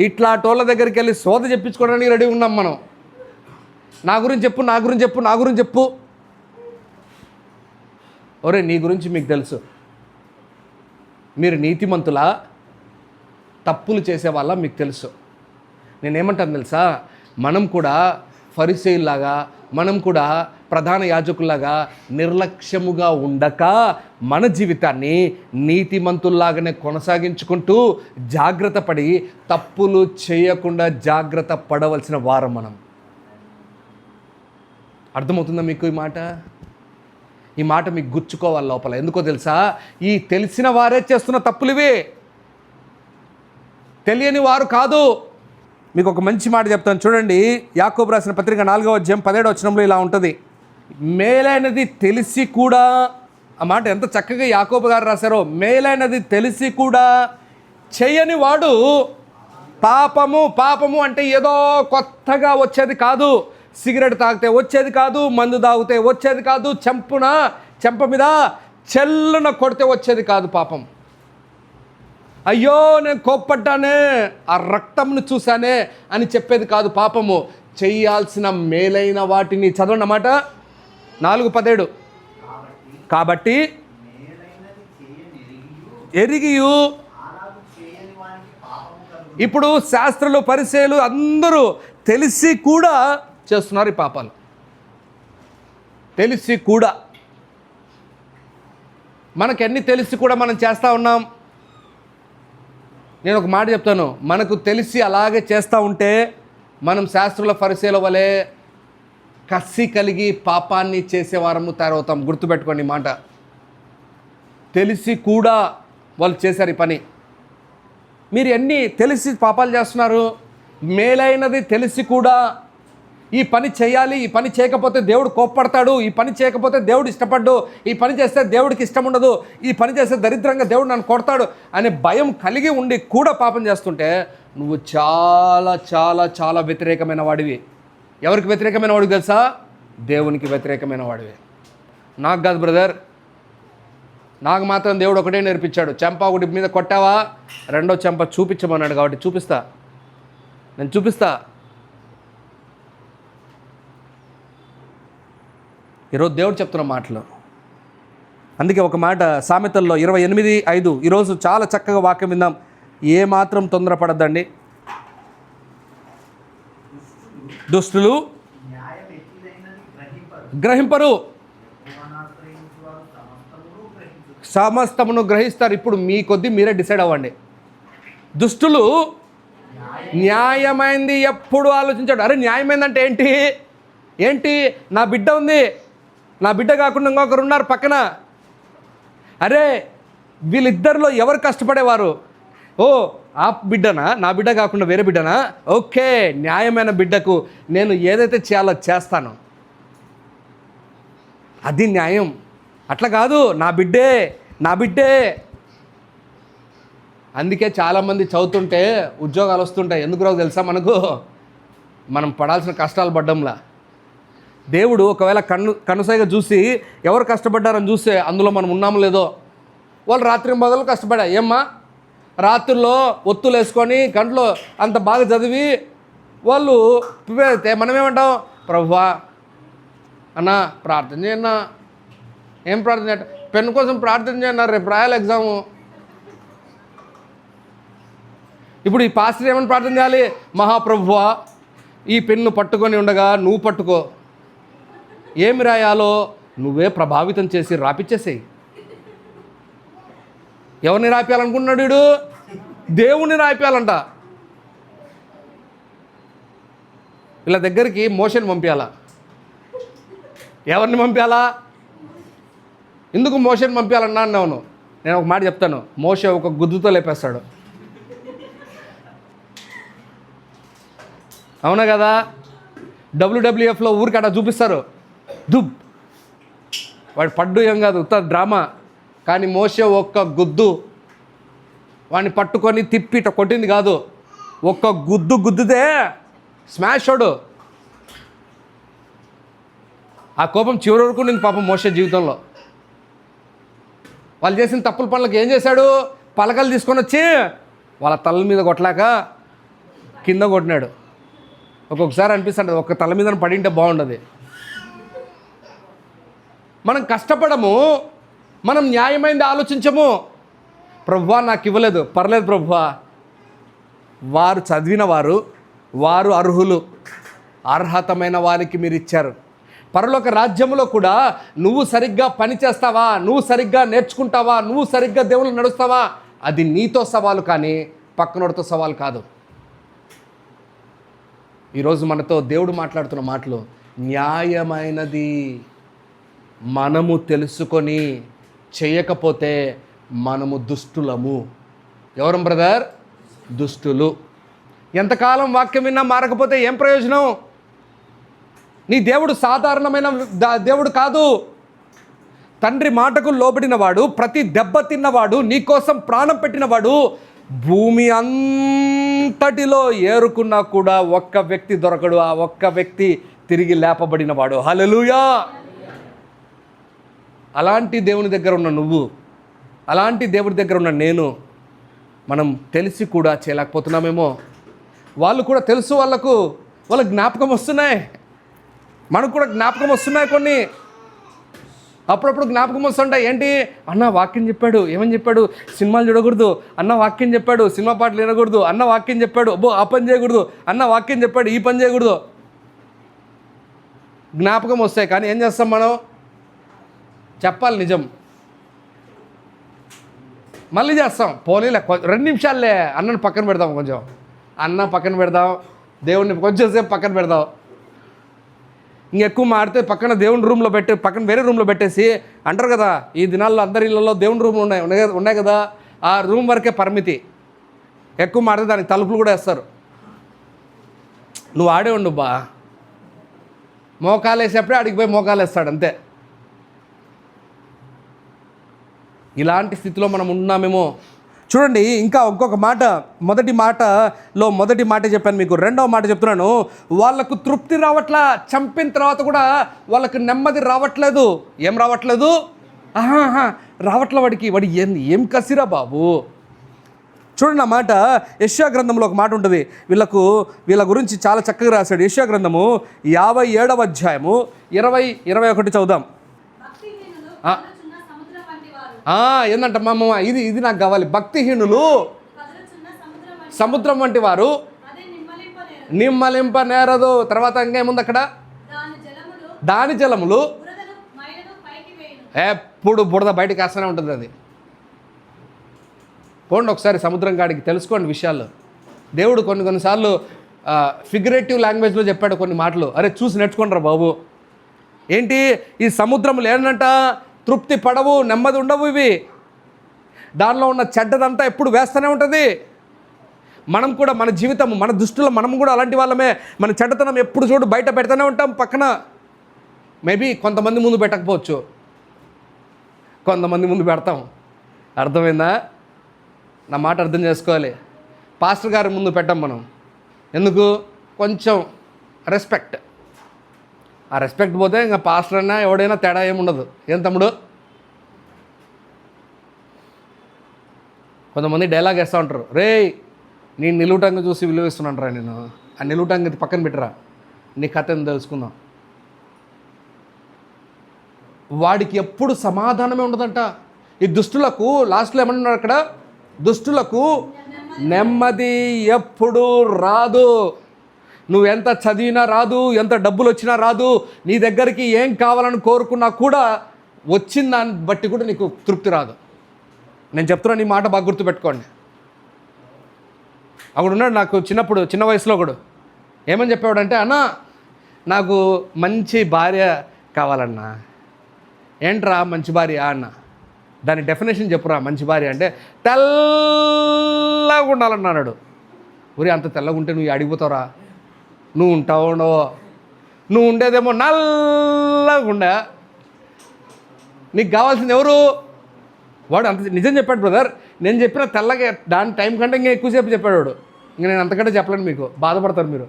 ఇట్లా టోళ్ళ దగ్గరికి వెళ్ళి సోద చెప్పించుకోవడానికి రెడీ ఉన్నాం మనం. నా గురించి చెప్పు, నా గురించి చెప్పు, నా గురించి చెప్పు. ఒరే, నీ గురించి మీకు తెలుసు. మీరు నీతిమంతులా, తప్పులు చేసేవాళ్ళ మీకు తెలుసు. నేనేమంటాను తెలుసా, మనం కూడా ఫరిసేయుల్లాగా, మనం కూడా ప్రధాన యాజకుల్లాగా నిర్లక్ష్యముగా ఉండక మన జీవితాన్ని నీతిమంతుల్లాగానే కొనసాగించుకుంటూ జాగ్రత్త పడి తప్పులు చేయకుండా జాగ్రత్త పడవలసిన వారం మనం. అర్థమవుతుందా మీకు ఈ మాట? ఈ మాట మీకు గుచ్చుకోవాలి లోపల. ఎందుకో తెలుసా, ఈ తెలిసిన వారే చేస్తున్న తప్పులు ఇవే, తెలియని వారు కాదు. మీకు ఒక మంచి మాట చెప్తాను చూడండి. యాకోబు రాసిన పత్రిక 4వ అధ్యాయం 17వ వచనంలో ఇలా ఉంటుంది, మేలైనది తెలిసి కూడా, ఆ మాట ఎంత చక్కగా యాకోబు గారు రాశారో, మేలైనది తెలిసి కూడా చేయని వాడు పాపము. పాపము అంటే ఏదో కొత్తగా వచ్చేది కాదు, సిగరెట్ తాగితే వచ్చేది కాదు, మందు తాగితే వచ్చేది కాదు, చెంప మీద చెల్లున కొడితే వచ్చేది కాదు పాపం. అయ్యో నేను కోప్పడ్డానే, ఆ రక్తంను చూశానే అని చెప్పేది కాదు పాపము. చేయాల్సిన మేలైన వాటిని చదవన్నమాట 4:17. కాబట్టి ఎరిగియు. ఇప్పుడు శాస్త్రులు, పరిసయ్యులు అందరూ తెలిసి కూడా చేస్తున్నారు ఈ పాపాలు. తెలిసి కూడా. మనకెన్ని తెలిసి కూడా మనం చేస్తూ ఉన్నాం. నేను ఒక మాట చెప్తాను, మనకు తెలిసి అలాగే చేస్తూ ఉంటే మనం శాస్త్రుల పరిసయ్యుల వలె కసి కలిగి పాపాన్ని చేసేవారము తయారవుతాం. గుర్తుపెట్టుకోండి ఈ మాట. తెలిసి కూడా వాళ్ళు చేశారు ఈ పని. మీరు ఎన్ని తెలిసి పాపాలు చేస్తున్నారు? మేలైనది తెలిసి కూడా ఈ పని చేయాలి, ఈ పని చేయకపోతే దేవుడు కోప్పడతాడు, ఈ పని చేయకపోతే దేవుడు ఇష్టపడ్డు, ఈ పని చేస్తే దేవుడికి ఇష్టం ఉండదు, ఈ పని చేస్తే దరిద్రంగా దేవుడు నన్ను కొడతాడు అనే భయం కలిగి ఉండి కూడా పాపం చేస్తుంటే నువ్వు చాలా చాలా చాలా వ్యతిరేకమైన వాడివి. ఎవరికి వ్యతిరేకమైన వాడివి తెలుసా? దేవునికి వ్యతిరేకమైన వాడివి. నాకు కాదు బ్రదర్, నాకు మాత్రం దేవుడు ఒకటే నేర్పించాడు. చెంప ఒకటి మీద కొట్టావా, రెండో చెంప చూపించమన్నాడు. కాబట్టి చూపిస్తా, నేను చూపిస్తా. ఈరోజు దేవుడు చెప్తున్న మాటలు. అందుకే ఒక మాట సామెతల్లో 28:5, ఈరోజు చాలా చక్కగా వాక్యం విందాం. ఏ మాత్రం తొందరపడద్దండి. దుష్టులు గ్రహింపరు, సమస్తమును గ్రహిస్తారు. ఇప్పుడు మీ కొద్దీ మీరే డిసైడ్ అవ్వండి. దుష్టులు న్యాయమైంది ఎప్పుడు ఆలోచించాడు. అరే న్యాయమైందంటే ఏంటి? నా బిడ్డ ఉంది, నా బిడ్డ కాకుండా ఇంకొకరు ఉన్నారు పక్కన. అరే వీళ్ళిద్దరిలో ఎవరు కష్టపడేవారు? ఓ ఆ బిడ్డనా, నా బిడ్డ కాకుండా వేరే బిడ్డనా? ఓకే, న్యాయమైన బిడ్డకు నేను ఏదైతే చేయాలో చేస్తాను, అది న్యాయం. అట్లా కాదు, నా బిడ్డే. అందుకే చాలామంది చదువుతుంటే ఉద్యోగాలు వస్తుంటాయి. ఎందుకు రావు తెలుసా? మనం పడాల్సిన కష్టాలు పడ్డంలా. దేవుడు ఒకవేళ కనుసైగా చూసి ఎవరు కష్టపడ్డారని చూస్తే అందులో మనం ఉన్నామో లేదో. వాళ్ళు రాత్రి మొదలు కష్టపడా, ఏమ్మా రాత్రుల్లో ఒత్తులు వేసుకొని గంటలో అంత బాగా చదివి వాళ్ళు ప్రిపేర్ అయితే మనం ఏమంటాం? ప్రభువా అన్నా ప్రార్థన చేయన్నా. ఏం ప్రార్థన చేయ? పెన్ను కోసం ప్రార్థన చేయన్నారు, రేపు రాయాలి ఎగ్జాము. ఇప్పుడు ఈ పాస్టర్ ఏమని ప్రార్థన చేయాలి? మహాప్రభువా ఈ పెన్ను పట్టుకొని ఉండగా నువ్వు పట్టుకో, ఏమి రాయాలో నువ్వే ప్రభావితం చేసి రాపిచ్చేసేయి. ఎవరిని రాపియాలనుకుంటున్నాడు వీడు? దేవుణ్ణి రాపియాలంట. ఇలా దగ్గరికి మోషేని పంపించాలా? ఎవరిని పంపించాలా? ఎందుకు మోషేని పంపించాలన్నా అన్నాను. నేను ఒక మాట చెప్తాను, మోషే ఒక గుద్దుతో లేపేస్తాడు. అవునా కదా? WWFలో ఊరికట చూపిస్తారు, దుబ్ వాడు పడ్డు ఏం కాదు, ఉత్త డ్రామా. కానీ మోషే ఒక్క గుద్దు వాడిని పట్టుకొని తిప్పిట కొట్టింది కాదు, ఒక్క గుద్దుతే స్మాష్ వాడు. ఆ కోపం చివరి వరకు ఉంది పాపం మోషే జీవితంలో. వాళ్ళు చేసిన తప్పుల పనులకు ఏం చేశాడు? పలకలు తీసుకొని వచ్చి వాళ్ళ తలల మీద కొట్టలేక కింద కొట్టినాడు. ఒక్కొక్కసారి అనిపిస్తుంది ఒక్క తల మీద పడింటే బాగుండదు. మనం కష్టపడము, మనం న్యాయమైంది ఆలోచించము. ప్రభువా నాకు ఇవ్వలేదు, పర్లేదు ప్రభువా, వారు చదివిన వారు అర్హులు, అర్హతమైన వారికి మీరు ఇచ్చారు. పరలోక రాజ్యంలో కూడా నువ్వు సరిగ్గా పని చేస్తావా, నువ్వు సరిగ్గా నేర్చుకుంటావా, నువ్వు సరిగ్గా దేవుళ్ళు నడుస్తావా, అది నీతో సవాలు కానీ పక్కనోడితో సవాలు కాదు. ఈరోజు మనతో దేవుడు మాట్లాడుతున్న మాటలు న్యాయమైనది మనము తెలుసుకొని చేయకపోతే మనము దుష్టులము. ఎవరం బ్రదర్? దుష్టులు. ఎంతకాలం వాక్యం విన్నా మారకపోతే ఏం ప్రయోజనం? నీ దేవుడు సాధారణమైన దేవుడు కాదు. తండ్రి మాటకు లోబడినవాడు, ప్రతి దెబ్బ తిన్నవాడు, నీకోసం ప్రాణం పెట్టినవాడు, భూమి అంతటిలో ఏరుకున్నా కూడా ఒక్క వ్యక్తి దొరకడు. ఆ ఒక్క వ్యక్తి తిరిగి లేపబడినవాడు. హల్లెలూయా. అలాంటి దేవుని దగ్గర ఉన్న నువ్వు, అలాంటి దేవుడి దగ్గర ఉన్న నేను, మనం తెలిసి కూడా చేయలేకపోతున్నామేమో. వాళ్ళు కూడా తెలుసు, వాళ్ళ జ్ఞాపకం వస్తున్నాయి, మనకు కూడా జ్ఞాపకం వస్తున్నాయి. కొన్ని అప్పుడప్పుడు జ్ఞాపకం వస్తుంటాయి. ఏంటి అన్న వాక్యం చెప్పాడు, ఏమని చెప్పాడు? సినిమాలు చూడకూడదు అన్న వాక్యం చెప్పాడు, సినిమా పాటలు వినకూడదు అన్న వాక్యం చెప్పాడు, అబ్బో ఆ పని చేయకూడదు అన్న వాక్యం చెప్పాడు, ఈ పని చేయకూడదు. జ్ఞాపకం వస్తాయి, కానీ ఏం చేస్తాం మనం? చెప్పాలి నిజం, మళ్ళీ చేస్తాం. పోనీలే 2 నిమిషాలే అన్నను పక్కన పెడదాం, కొంచెం అన్న పక్కన పెడదాం, దేవుడిని కొంచెం సేపు పక్కన పెడదాం. ఇంకెక్కువ మాడితే పక్కన దేవుని రూమ్లో పక్కన వేరే రూమ్లో పెట్టేసి అంటారు కదా, ఈ దినాల్లో అందరి ఇళ్ళలో దేవుని రూమ్లు ఉన్నాయి కదా, ఆ రూమ్ వరకే పరిమితి. ఎక్కువ మాడితే దానికి తలుపులు కూడా వేస్తారు. నువ్వు ఆడే ఉండు బా, మోకాలు వేసేప్పుడే ఆడికి పోయి మోకాలు వేస్తాడు అంతే. ఇలాంటి స్థితిలో మనం ఉన్నామేమో. చూడండి, ఇంకా ఇంకొక మాట, మొదటి మాట చెప్పాను మీకు, రెండవ మాట చెప్తున్నాను. వాళ్ళకు తృప్తి రావట్లా, చంపిన తర్వాత కూడా వాళ్ళకు నెమ్మది రావట్లేదు. ఏం రావట్లేదు? రావట్లే వాడి ఏం కసిరా బాబు. చూడండి ఆ మాట యెషయా గ్రంథంలో ఒక మాట ఉంటుంది. వీళ్ళ గురించి చాలా చక్కగా రాశాడు. యెషయా గ్రంథము 57వ అధ్యాయము 20-21 చదువుదాం. ఏందంట మా అమ్మ, ఇది నాకు కావాలి. భక్తిహీనులు సముద్రం వంటి వారు, నిమ్మలింప నేరదు. తర్వాత ఇంకేముంది అక్కడ? దాని జలములు ఎప్పుడు బురద బయటకు వేస్తూనే ఉంటుంది. అది పోండి ఒకసారి సముద్రం కాడికి, తెలుసుకోండి విషయాలు. దేవుడు కొన్నిసార్లు ఫిగరేటివ్ లాంగ్వేజ్లో చెప్పాడు కొన్ని మాటలు. అరే చూసి నేర్చుకోండి రా బాబు. ఏంటి ఈ సముద్రములు ఏంటంట? తృప్తి పడవు, నెమ్మది ఉండవు. ఇవి దానిలో ఉన్న చెడ్డదంతా ఎప్పుడు వేస్తూనే ఉంటుంది. మనం కూడా మన జీవితం, మన దృష్టిలో మనం కూడా అలాంటి వాళ్ళమే. మన చెడ్డతనం ఎప్పుడు చూడు బయట పెడతానే ఉంటాం పక్కన. మేబీ కొంతమంది ముందు పెట్టకపోవచ్చు, కొంతమంది ముందు పెడతాం. అర్థమైందా? నా మాట అర్థం చేసుకోవాలి. పాస్టర్ గారి ముందు పెట్టాం మనం. ఎందుకు? కొంచెం రెస్పెక్ట్. ఆ రెస్పెక్ట్ పోతే ఇంకా పాస్టర్ అయినా ఎవడైనా తేడా ఏముండదు. ఏం తమ్ముడు? కొంతమంది డైలాగ్ వేస్తూ ఉంటారు, రే నీ నిలువుటంగా చూసి విలువిస్తున్నాను రా నేను. ఆ నిలువుటంగా పక్కన పెట్టరా, నీ కథ ఎంత తెలుసుకుందాం. వాడికి ఎప్పుడు సమాధానమే ఉండదంట. ఈ దుష్టులకు లాస్ట్లో ఏమన్నారు అక్కడ? దుష్టులకు నెమ్మది ఎప్పుడు రాదు. నువ్వెంత చదివినా రాదు, ఎంత డబ్బులు వచ్చినా రాదు, నీ దగ్గరికి ఏం కావాలని కోరుకున్నా కూడా వచ్చిన దాన్ని బట్టి కూడా నీకు తృప్తి రాదు. నేను చెప్తున్నా, నీ మాట బాగా గుర్తుపెట్టుకోండి. అక్కడున్నాడు నాకు చిన్న వయసులో ఒకడు. ఏమని చెప్పేవాడంటే, అన్న నాకు మంచి భార్య కావాలన్నా. ఏంట్రా మంచి భార్య అన్న? దాని డెఫినేషన్ చెప్పురా. మంచి భార్య అంటే తెల్లగా ఉండాలన్నాడు. ఊరి అంత తెల్లగా ఉంటే నువ్వు అడిగిపోతావురా? నువ్వు ఉంటావు, నువ్వు ఉండేదేమో నల్లగా ఉండే. నీకు కావాల్సింది ఎవరు? వాడు అంత నిజం చెప్పాడు బ్రదర్. నేను చెప్పిన తెల్లగా దాని టైం కంటే ఇంకా ఎక్కువసేపు చెప్పాడు వాడు. ఇంక నేను అంతకంటే చెప్పలేను, మీకు బాధపడతారు మీరు.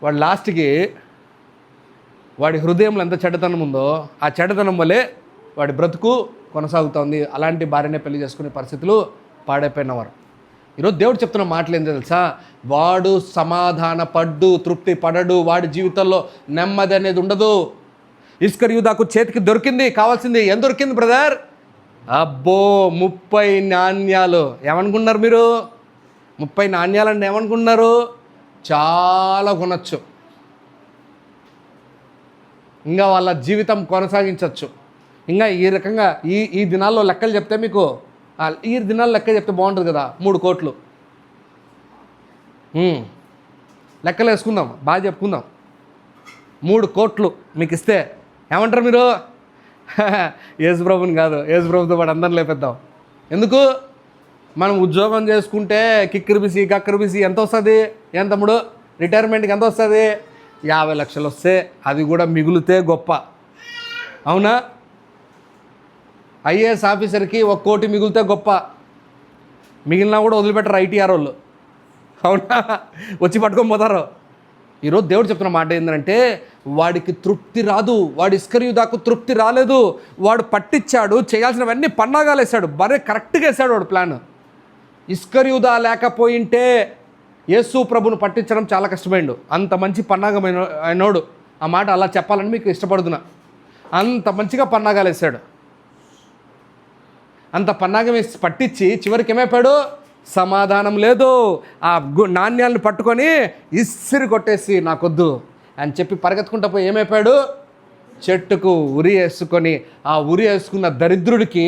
వాడు లాస్ట్కి వాడి హృదయంలో ఎంత చెడ్డతనం ఉందో ఆ చెడ్డతనం వల్లే వాడి బ్రతుకు కొనసాగుతోంది. అలాంటి భార్యనే పెళ్లి చేసుకునే పరిస్థితులు పాడైపోయినవారు. ఈరోజు దేవుడు చెప్తున్న మాటలు ఏంటో తెలుసా? వాడు సమాధాన పడ్డు తృప్తి పడడు, వాడి జీవితంలో నెమ్మది అనేది ఉండదు. ఇస్కరియోతాకు చేతికి దొరికింది కావాల్సింది. ఏం దొరికింది బ్రదర్? అబ్బో 30 నాణ్యాలు. ఏమనుకున్నారు మీరు? 30 నాణ్యాలండి ఏమనుకున్నారు? చాలా కొనచ్చు, ఇంకా వాళ్ళ జీవితం కొనసాగించవచ్చు. ఇంకా ఈ రకంగా ఈ దినాల్లో లెక్కలు చెప్తే మీకు, ఈ దినాల్లో లెక్క చెప్తే బాగుంటుంది కదా. 3 కోట్లు లెక్కలు వేసుకుందాం, బాగా చెప్పుకుందాం. 3 కోట్లు మీకు ఇస్తే ఏమంటారు మీరు? యేసుప్రభుని కాదు, యేసుప్రభుతో పాటు అందరిని లేపేద్దాం. ఎందుకు? మనం ఉద్యోగం చేసుకుంటే కక్కరిబిసి ఎంత వస్తుంది? ఏం తమ్ముడు రిటైర్మెంట్కి ఎంత వస్తుంది? 50 లక్షలు వస్తే అది కూడా మిగులుతే గొప్ప, అవునా? ఐఏఎస్ ఆఫీసర్కి 1 కోటి మిగిలితే గొప్ప, మిగిలినా కూడా వదిలిపెట్టరు ఐటీఆర్ వాళ్ళు, అవునా? వచ్చి పట్టుకొని పోతారు. ఈరోజు దేవుడు చెప్తున్న మాట ఏంటంటే, వాడికి తృప్తి రాదు. వాడు ఇస్కరియోతాకు తృప్తి రాలేదు. వాడు పట్టించాడు, చేయాల్సినవన్నీ పన్నాగాలు వేశాడు, బరే కరెక్ట్గా వేశాడు వాడు ప్లాన్. ఇస్కరియోతా లేకపోయింటే యేసు ప్రభును పట్టించడం చాలా కష్టమైండు. అంత మంచి పన్నాగమైన ఆయనోడు. ఆ మాట అలా చెప్పాలని మీకు ఇష్టపడుతున్నా. అంత మంచిగా పన్నాగాలు వేశాడు. అంత పన్నాగం వేసి పట్టించి చివరికి ఏమైపోయాడు? సమాధానం లేదు. ఆ నాణ్యాలను పట్టుకొని ఇసిరి కొట్టేసి నాకొద్దు అని చెప్పి పరిగెత్తుకుంటూ పోయి ఏమైపోయాడు? చెట్టుకు ఉరి వేసుకొని, ఆ ఉరి వేసుకున్న దరిద్రుడికి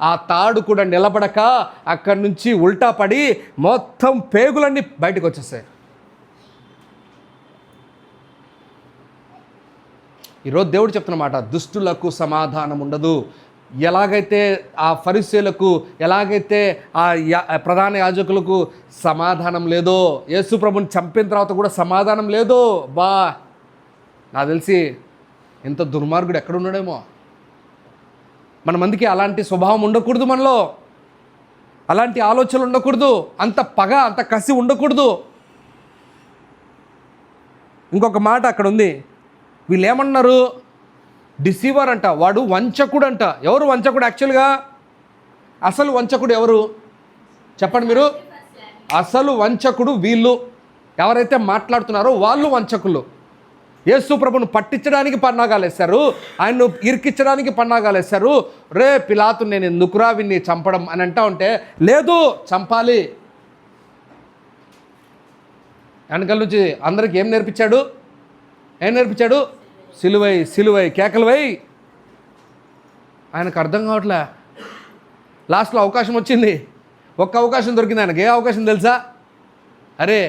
ఆ తాడు కూడా నిలబడక అక్కడి నుంచి ఉల్టా పడి మొత్తం పేగులన్నీ బయటకు వచ్చేసాయి. ఈరోజు దేవుడు చెప్తున్న మాట, దుష్టులకు సమాధానం ఉండదు. ఎలాగైతే ఆ ఫరిసీయులకు, ఎలాగైతే ఆ ప్రధాన యాజకులకు సమాధానం లేదో, యేసు ప్రభుని చంపిన తర్వాత కూడా సమాధానం లేదో, నాకు తెలిసి ఇంత దుర్మార్గుడు ఎక్కడున్నాడేమో. మన మందికి అలాంటి స్వభావం ఉండకూడదు, మనలో అలాంటి ఆలోచనలు ఉండకూడదు, అంత పగ అంత కసి ఉండకూడదు. ఇంకొక మాట అక్కడ ఉంది, వీళ్ళు ఏమన్నారు? డిసీవర్ అంట, వాడు వంచకుడు అంట. ఎవరు వంచకుడు? యాక్చువల్గా అసలు వంచకుడు ఎవరు చెప్పండి మీరు? అసలు వంచకుడు వీళ్ళు, ఎవరైతే మాట్లాడుతున్నారో వాళ్ళు వంచకులు. యేసు ప్రభును పట్టించడానికి పన్నాగాలు వేశారు, ఆయన్ను ఇరికించడానికి పన్నాగాలు వేశారు. రే పిలాతు, నేను ఎందుకురా విన్ని చంపడం అని అంటా ఉంటే, లేదు చంపాలి. వెనకాల నుంచి అందరికి ఏం నేర్పించాడు? సిలువై సిలువై కేకలు వై. ఆయనకు అర్థం కావట్లే. లాస్ట్లో అవకాశం వచ్చింది, ఒక్క అవకాశం దొరికింది ఆయనకి. ఏ అవకాశం తెలుసా? అరే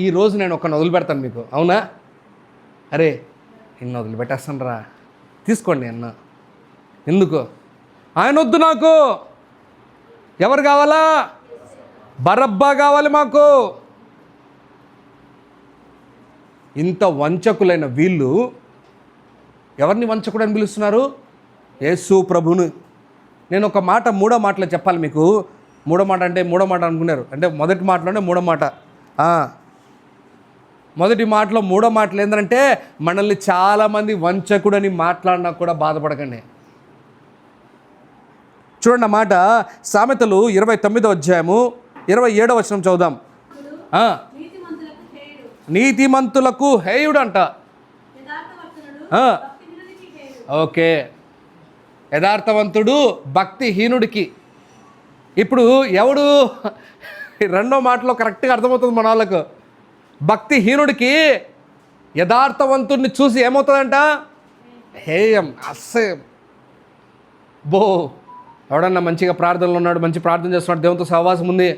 ఈరోజు నేను ఒక్కని వదిలిపెడతాను మీకు, అవునా? అరే నిన్ను వదిలిపెట్టేస్తాను రా, తీసుకోండి అన్న. ఎందుకు? ఆయన వద్దు, నాకు ఎవరు కావాలా? బరబ్బా కావాలి మాకు. ఇంత వంచకులైన వీళ్ళు ఎవరిని వంచకుడని పిలుస్తున్నారు? యేసు ప్రభును. నేను ఒక మాట, 3వ మాటలో చెప్పాలి మీకు. 3వ మాట అంటే 3వ మాట అనుకున్నారు అంటే మొదటి మాటలోనే 3వ మాట. మొదటి మాటలో 3వ మాటలు ఏంటంటే, మనల్ని చాలామంది వంచకుడని మాట్లాడినా కూడా బాధపడకండి. చూడండి ఆ మాట, సామెతలు 29వ అధ్యాయము 27వ వచనం చదువుదాం. నీతిమంతులకు హేయుడు అంట. ఓకే, యథార్థవంతుడు భక్తిహీనుడికి. ఇప్పుడు ఎవడు? 2వ మాటలో కరెక్ట్గా అర్థమవుతుంది మన వాళ్ళకు. భక్తిహీనుడికి యథార్థవంతుడిని చూసి ఏమవుతుందంట? హేయం, అసహ్యం. ఎవడన్నా మంచిగా ప్రార్థనలు ఉన్నాడు, మంచి ప్రార్థన చేస్తున్నాడు, దేవునితో సహవాసం ఉంది,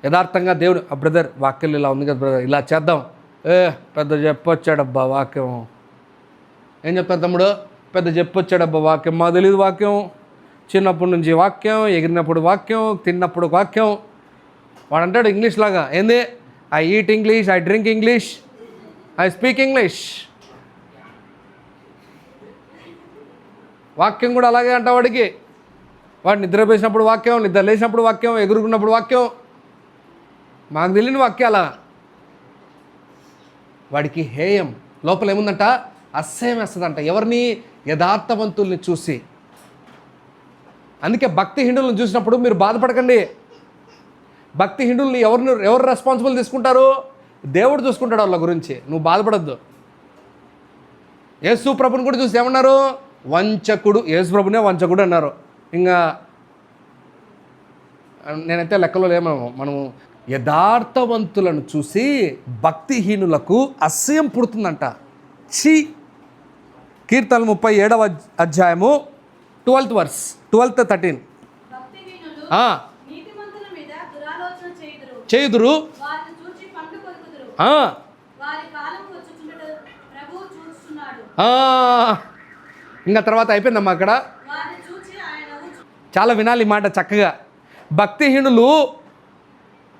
యథార్థంగా దేవుడు, బ్రదర్ వాక్యం ఇలా ఉంది కదా బ్రదర్, ఇలా చేద్దాం. పెద్ద చెప్పొచ్చాడబ్బా వాక్యం. ఏం చెప్తాను తమ్ముడు? పెద్ద చెప్పొచ్చాడబ్బా వాక్యం. మాకు తెలియదు వాక్యం. చిన్నప్పటి నుంచి వాక్యం, ఎగిరినప్పుడు వాక్యం, తిన్నప్పుడు వాక్యం. వాడు అంటాడు ఇంగ్లీష్ లాగా, ఏంది? I eat English, I drink English, I speak English. వాక్యం కూడా అలాగే అంట వాడికి. వాడు నిద్రపోసినప్పుడు వాక్యం, నిద్ర లేచినప్పుడు వాక్యం, ఎగురుకున్నప్పుడు వాక్యం. మాకు తెలియని వాక్యాల. వాడికి హేయం, లోపల ఏముందంట? అసహ్యం వేస్తుందంట. ఎవరిని? యథార్థవంతుల్ని చూసి. అందుకే భక్తిహీనులను చూసినప్పుడు మీరు బాధపడకండి. భక్తిహీనుల్ని ఎవరు రెస్పాన్సిబుల్ తీసుకుంటారు? దేవుడు చూసుకుంటాడు వాళ్ళ గురించి. నువ్వు బాధపడద్దు. యేసు ప్రభుని కూడా చూసి ఏమన్నారు? వంచకుడు. యేసు ప్రభునే వంచకుడు అన్నారు. ఇంకా నేనైతే లెక్కలో లేమో. మనము యథార్థవంతులను చూసి భక్తిహీనులకు అసహ్యం పుడుతుందంట. ఛీ. కీర్తనలు 37వ అధ్యాయము 12th verse 12-13. భక్తిహీనులు నీతిమంతుల మీద దురాలోచన చేయుదురు, వారిని చూచి పండు కొరుకుదురు. వారి కాలం వచ్చుచుండుట ప్రభువు చూస్తున్నాడు. ఇంకా తర్వాత అయిపోయిందమ్మా అక్కడ. వారిని చూచి ఆయన నవ్వుచు. చాలా వినాలి ఈ మాట చక్కగా. భక్తిహీనులు,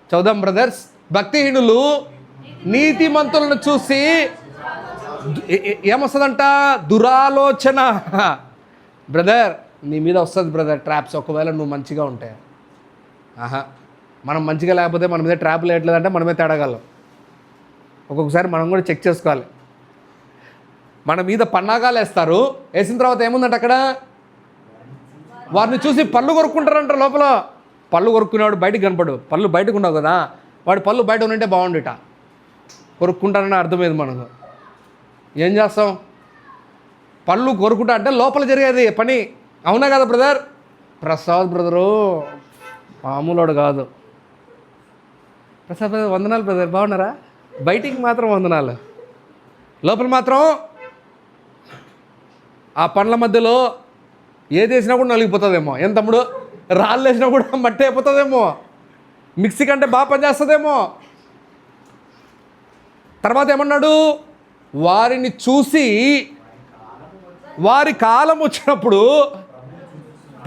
చదుదాం బ్రదర్స్. భక్తిహీనులు నీతిమంతులను చూసి ఏమొస్తుందంట? దురాలోచన. బ్రదర్ నీ మీద వస్తుంది బ్రదర్ ట్రాప్స్, ఒకవేళ నువ్వు మంచిగా ఉంటే. మనం మంచిగా లేకపోతే మన మీద ట్రాప్ లేట్లేదంటే మనమే తేడగలం. ఒక్కొక్కసారి మనం కూడా చెక్ చేసుకోవాలి. మన మీద పన్నాగాలు వేస్తారు. వేసిన తర్వాత ఏముందంట అక్కడ? వారిని చూసి పళ్ళు కొరుక్కుంటారంట. లోపల పళ్ళు కొరుక్కునేవాడు బయటకు కనపడు. పళ్ళు బయటకు ఉండవు కదా, వాడి పళ్ళు బయట ఉంటే బాగుండిట. కొరుక్కుంటారని అర్థమైంది మనకు. ఏం చేస్తాం? పళ్ళు కొరుకుంటా అంటే లోపల జరిగేది పని. అవునా కదా బ్రదర్? ప్రసాద్ బ్రదరు మామూలోడు కాదు. ప్రసాద్ బ్రదర్ వందనాలు బ్రదర్, బాగున్నారా? బయటికి మాత్రం వందనాలు, లోపల మాత్రం ఆ పండ్ల మధ్యలో ఏది వేసినా కూడా నలిగిపోతుందేమో. ఏం తమ్ముడు? రాళ్ళు వేసినా కూడా మట్టి అయిపోతుందేమో. మిక్సీ కంటే బాగా పనిచేస్తుందేమో. తర్వాత ఏమన్నాడు? వారిని చూసి వారి కాలం వచ్చినప్పుడు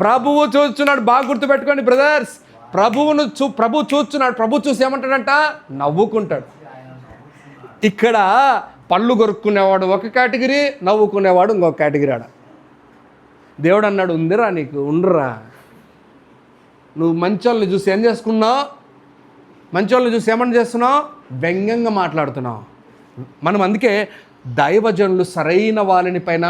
ప్రభువు చూస్తున్నాడు. బాగా గుర్తుపెట్టుకోండి బ్రదర్స్. ప్రభు చూస్తున్నాడు. ప్రభు చూసి ఏమంటాడంట? నవ్వుకుంటాడు. ఇక్కడ పళ్ళు కొరుక్కునేవాడు ఒక కేటగిరీ, నవ్వుకునేవాడు ఇంకొక కేటగిరీ. ఆడ దేవుడు అన్నాడు, ఉందిరా నీకు, ఉండురా. నువ్వు మంచోళ్ళని చూసి ఏం చేసుకున్నావు? మంచోళ్ళని చూసి ఏమని చేస్తున్నావు? వ్యంగ్యంగా మాట్లాడుతున్నావు. మనం అందుకే దైవజనులు సరైన వాళ్ళని పైన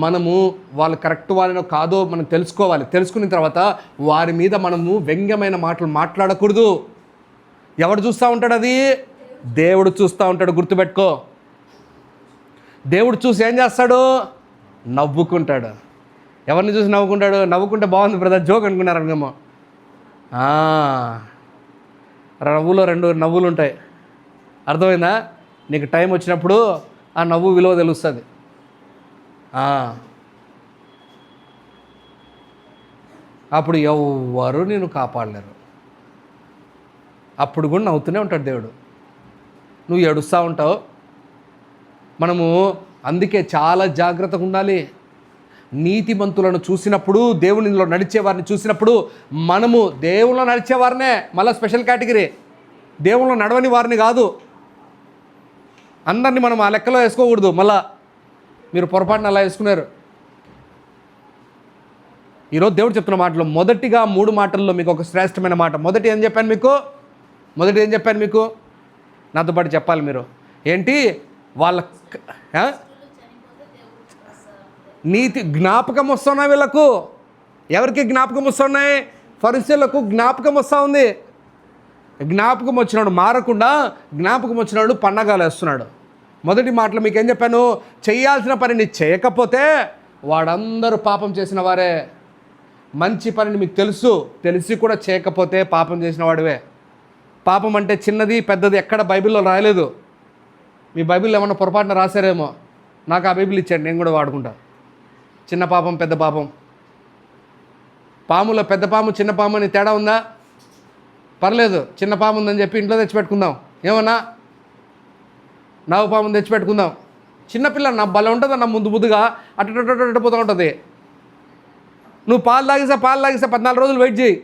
మనము వాళ్ళు కరెక్ట్ వాళ్ళనో కాదో మనం తెలుసుకోవాలి. తెలుసుకున్న తర్వాత వారి మీద మనము వ్యంగ్యమైన మాటలు మాట్లాడకూడదు. ఎవడు చూస్తూ ఉంటాడు? అది దేవుడు చూస్తూ ఉంటాడు. గుర్తుపెట్టుకో. దేవుడు చూసి ఏం చేస్తాడు? నవ్వుకుంటాడు. ఎవరిని చూసి నవ్వుకుంటాడు? నవ్వుకుంటే బాగుంది బ్రదర్, జోక్ అనుకున్నారు అనుకమ్మా. నవ్వులో 2 నవ్వులు ఉంటాయి. అర్థమైందా? నీకు టైం వచ్చినప్పుడు ఆ నవ్వు విలువ తెలుస్తుంది. అప్పుడు ఎవ్వరు నేను కాపాడలేరు. అప్పుడు కూడా నవ్వుతూనే ఉంటాడు దేవుడు. నువ్వు ఏడుస్తూ ఉంటావు. మనము అందుకే చాలా జాగ్రత్తగా ఉండాలి. నీతిమంతులను చూసినప్పుడు, దేవునిలో నడిచేవారిని చూసినప్పుడు, మనము దేవునిలో నడిచేవారినే మళ్ళీ స్పెషల్ కేటగిరీ. దేవునిలో నడవని వారిని కాదు. అందరినీ మనం ఆ లెక్కలో వేసుకోకూడదు. మళ్ళా మీరు పొరపాటున అలా వేసుకున్నారు. ఈరోజు దేవుడు చెప్తున్న మాటలు మొదటిగా 3 మాటల్లో మీకు ఒక శ్రేష్టమైన మాట. మొదటి ఏం చెప్పాను మీకు? నాతో పాటు చెప్పాలి మీరు. ఏంటి? వాళ్ళ నీతి జ్ఞాపకం వస్తున్నాయి వీళ్ళకు. ఎవరికి జ్ఞాపకం వస్తున్నాయి? ఫరిసీయులకు జ్ఞాపకం వస్తూ ఉంది. జ్ఞాపకం వచ్చినాడు మారకుండా, జ్ఞాపకం వచ్చినాడు పన్నగాలు వేస్తున్నాడు. మొదటి మాటలో మీకు ఏం చెప్పాను? చేయాల్సిన పనిని చేయకపోతే వాడందరూ పాపం చేసిన వారే. మంచి పనిని మీకు తెలిసి కూడా చేయకపోతే పాపం చేసిన వాడివే. పాపం అంటే చిన్నది పెద్దది ఎక్కడ బైబిల్లో రాయలేదు. మీ బైబిల్లో ఏమన్నా పొరపాటున రాశారేమో. నాకు ఆ బైబిల్ ఇచ్చాడు, నేను కూడా వాడుకుంటా. చిన్న పాపం పెద్ద పాపం, పాములో పెద్ద పాము చిన్న పాము అని తేడా ఉందా? పర్లేదు, చిన్న పాము ఉందని చెప్పి ఇంట్లో తెచ్చిపెట్టుకుందాం. ఏమన్నా నావు పాము తెచ్చిపెట్టుకుందాం. చిన్నపిల్ల నా బలం ఉంటుంది. నా ముందుగా అటు పోతూ ఉంటుంది. నువ్వు పాలు తాగిస్తే 14 రోజులు వెయిట్ చేయి.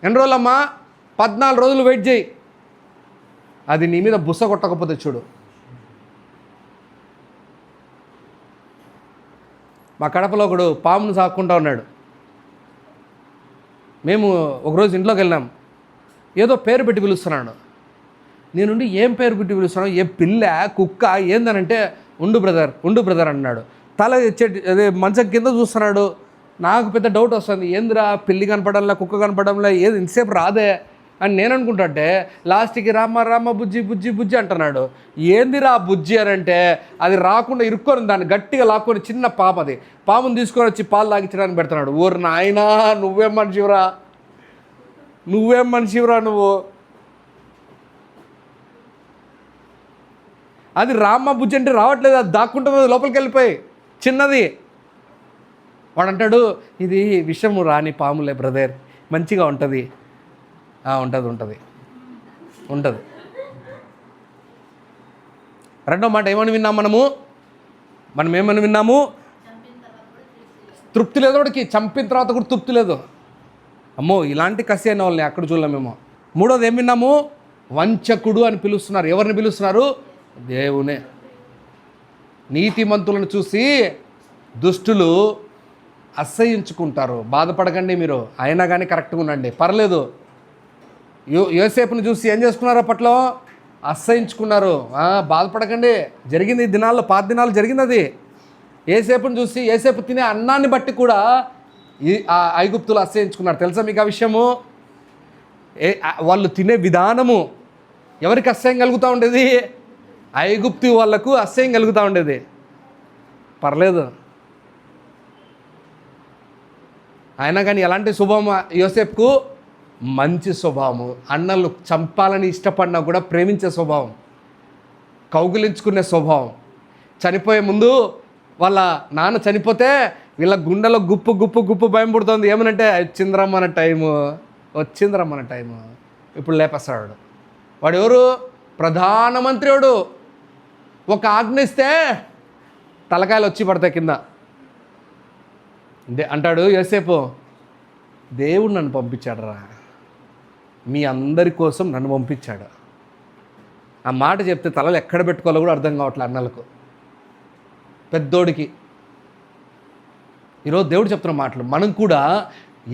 ఎన్ని రోజులమ్మా? 14 రోజులు వెయిట్ చేయి. అది నీ మీద బుస కొట్టకపోతే చూడు. మా కడపలో ఒకడు పామును సాక్కుంటా ఉన్నాడు. మేము ఒకరోజు ఇంట్లోకి వెళ్ళాం. ఏదో పేరు పెట్టి పిలుస్తున్నాడు. నేనుండి ఏం పేరు పెట్టి పిలుస్తున్నావు? ఏ పిల్ల కుక్క ఏందనంటే ఉండు బ్రదర్ అన్నాడు. తల అదే మంచం కింద చూస్తున్నాడు. నాకు పెద్ద డౌట్ వస్తుంది, ఏందిరా పిల్లి కనపడంలా కుక్క కనపడంలా ఏది ఇంతసేపు రాదే అని నేను అనుకుంటుంటే లాస్ట్కి రామ బుజ్జి బుజ్జి బుజ్జి అంటున్నాడు. ఏందిరా బుజ్జి అని అంటే అది రాకుండా ఇరుక్కొని దాన్ని గట్టిగా లాక్కొని చిన్న పాప, అది పాముని తీసుకొని వచ్చి పాలు తాగించడానికి పెడుతున్నాడు. ఊరు నాయనా నువ్వేం మనిషివరా నువ్వు. అది రామ్మ బుజ్జి అంటే రావట్లేదు, అది దాక్కుంటుంది లోపలికి వెళ్ళిపోయి చిన్నది. వాడు అంటాడు ఇది విషము రాని పాములే బ్రదర్, మంచిగా ఉంటుంది. ఉంటుంది. రెండో మాట ఏమని విన్నాం మనం ఏమని విన్నాము? తృప్తి లేదు వాడికి, చంపిన తర్వాత కూడా తృప్తి లేదు. అమ్మో ఇలాంటి కసి అయిన వాళ్ళని అక్కడ చూడలేమేమో. మూడోది ఏం విన్నాము? వంచకుడు అని పిలుస్తున్నారు. ఎవరిని పిలుస్తున్నారు? దేవునే. నీతిమంతులను చూసి దుష్టులు అసహ్యించుకుంటారు. బాధపడకండి మీరు, అయినా కానీ కరెక్ట్గా ఉండండి, పర్లేదు. యోసేపుని చూసి ఏం చేసుకున్నారు? అప్పట్లో అసహ్యించుకున్నారు. బాధపడకండి, జరిగింది ఈ దినాల్లో, 5 దినాలు జరిగింది అది. యోసేపుని చూసి యోసేపు తినే అన్నాన్ని బట్టి కూడా ఈ ఐగుప్తులు అసహ్యించుకున్నారు. తెలుసా మీకు ఆ విషయము? వాళ్ళు తినే విధానము ఎవరికి అసహ్యం కలుగుతూ ఉండేది? ఐగుప్తు వాళ్ళకు అసహ్యం కలుగుతూ ఉండేది. పర్లేదు, అయినా కానీ ఎలాంటి స్వభావం యోసేపుకు? మంచి స్వభావము. అన్నలు చంపాలని ఇష్టపడినా కూడా ప్రేమించే స్వభావం, కౌగిలించుకునే స్వభావం. చనిపోయే ముందు వాళ్ళ నాన్న చనిపోతే వీళ్ళ గుండెలో గుప్పు భయం పుడుతుంది. ఏమనంటే వచ్చిందిరమ్మన్న టైము, ఇప్పుడు లేపేస్తాడు. వాడు ఎవరు? ప్రధానమంత్రి. వాడు ఒక ఆజ్ఞ ఇస్తే తలకాయలు వచ్చి పడతాయి కింద. అంటాడు యోసేపు, దేవుడు నన్ను పంపించాడు రా, మీ అందరి కోసం నన్ను పంపించాడు. ఆ మాట చెప్తే తలలు ఎక్కడ పెట్టుకోవాలో కూడా అర్థం కావట్లే అన్నలకు, పెద్దోడికి. ఈరోజు దేవుడు చెప్తున్న మాటలు మనం కూడా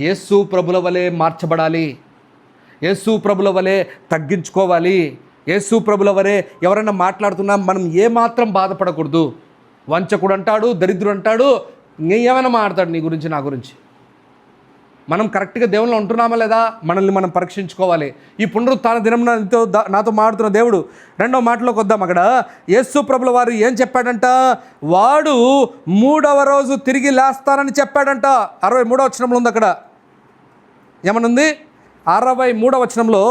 యేసు ప్రభుల వలె మార్చబడాలి, యేసు ప్రభుల వలె తగ్గించుకోవాలి, యేసు ప్రభుల వలె ఎవరైనా మాట్లాడుతున్నా మనం ఏమాత్రం బాధపడకూడదు. వంచకుడు అంటాడు, దరిద్రుడు అంటాడు, ఏమైనా మాట్లాడతాడు నీ గురించి, నా గురించి. మనం కరెక్ట్గా దేవునిలో ఉంటున్నామా లేదా మనల్ని మనం పరీక్షించుకోవాలి. ఈ పునరుత్థాన దినం నాతో మాట్లాడుతున్న దేవుడు రెండో మాటలోకి వద్దాం. అక్కడ యేసు ప్రభుల వారు ఏం చెప్పాడంట? వాడు 3వ రోజు తిరిగి లేస్తానని చెప్పాడంట. 63వ వచనంలో ఉంది. అక్కడ ఏమనుంది? 63వ వచనంలో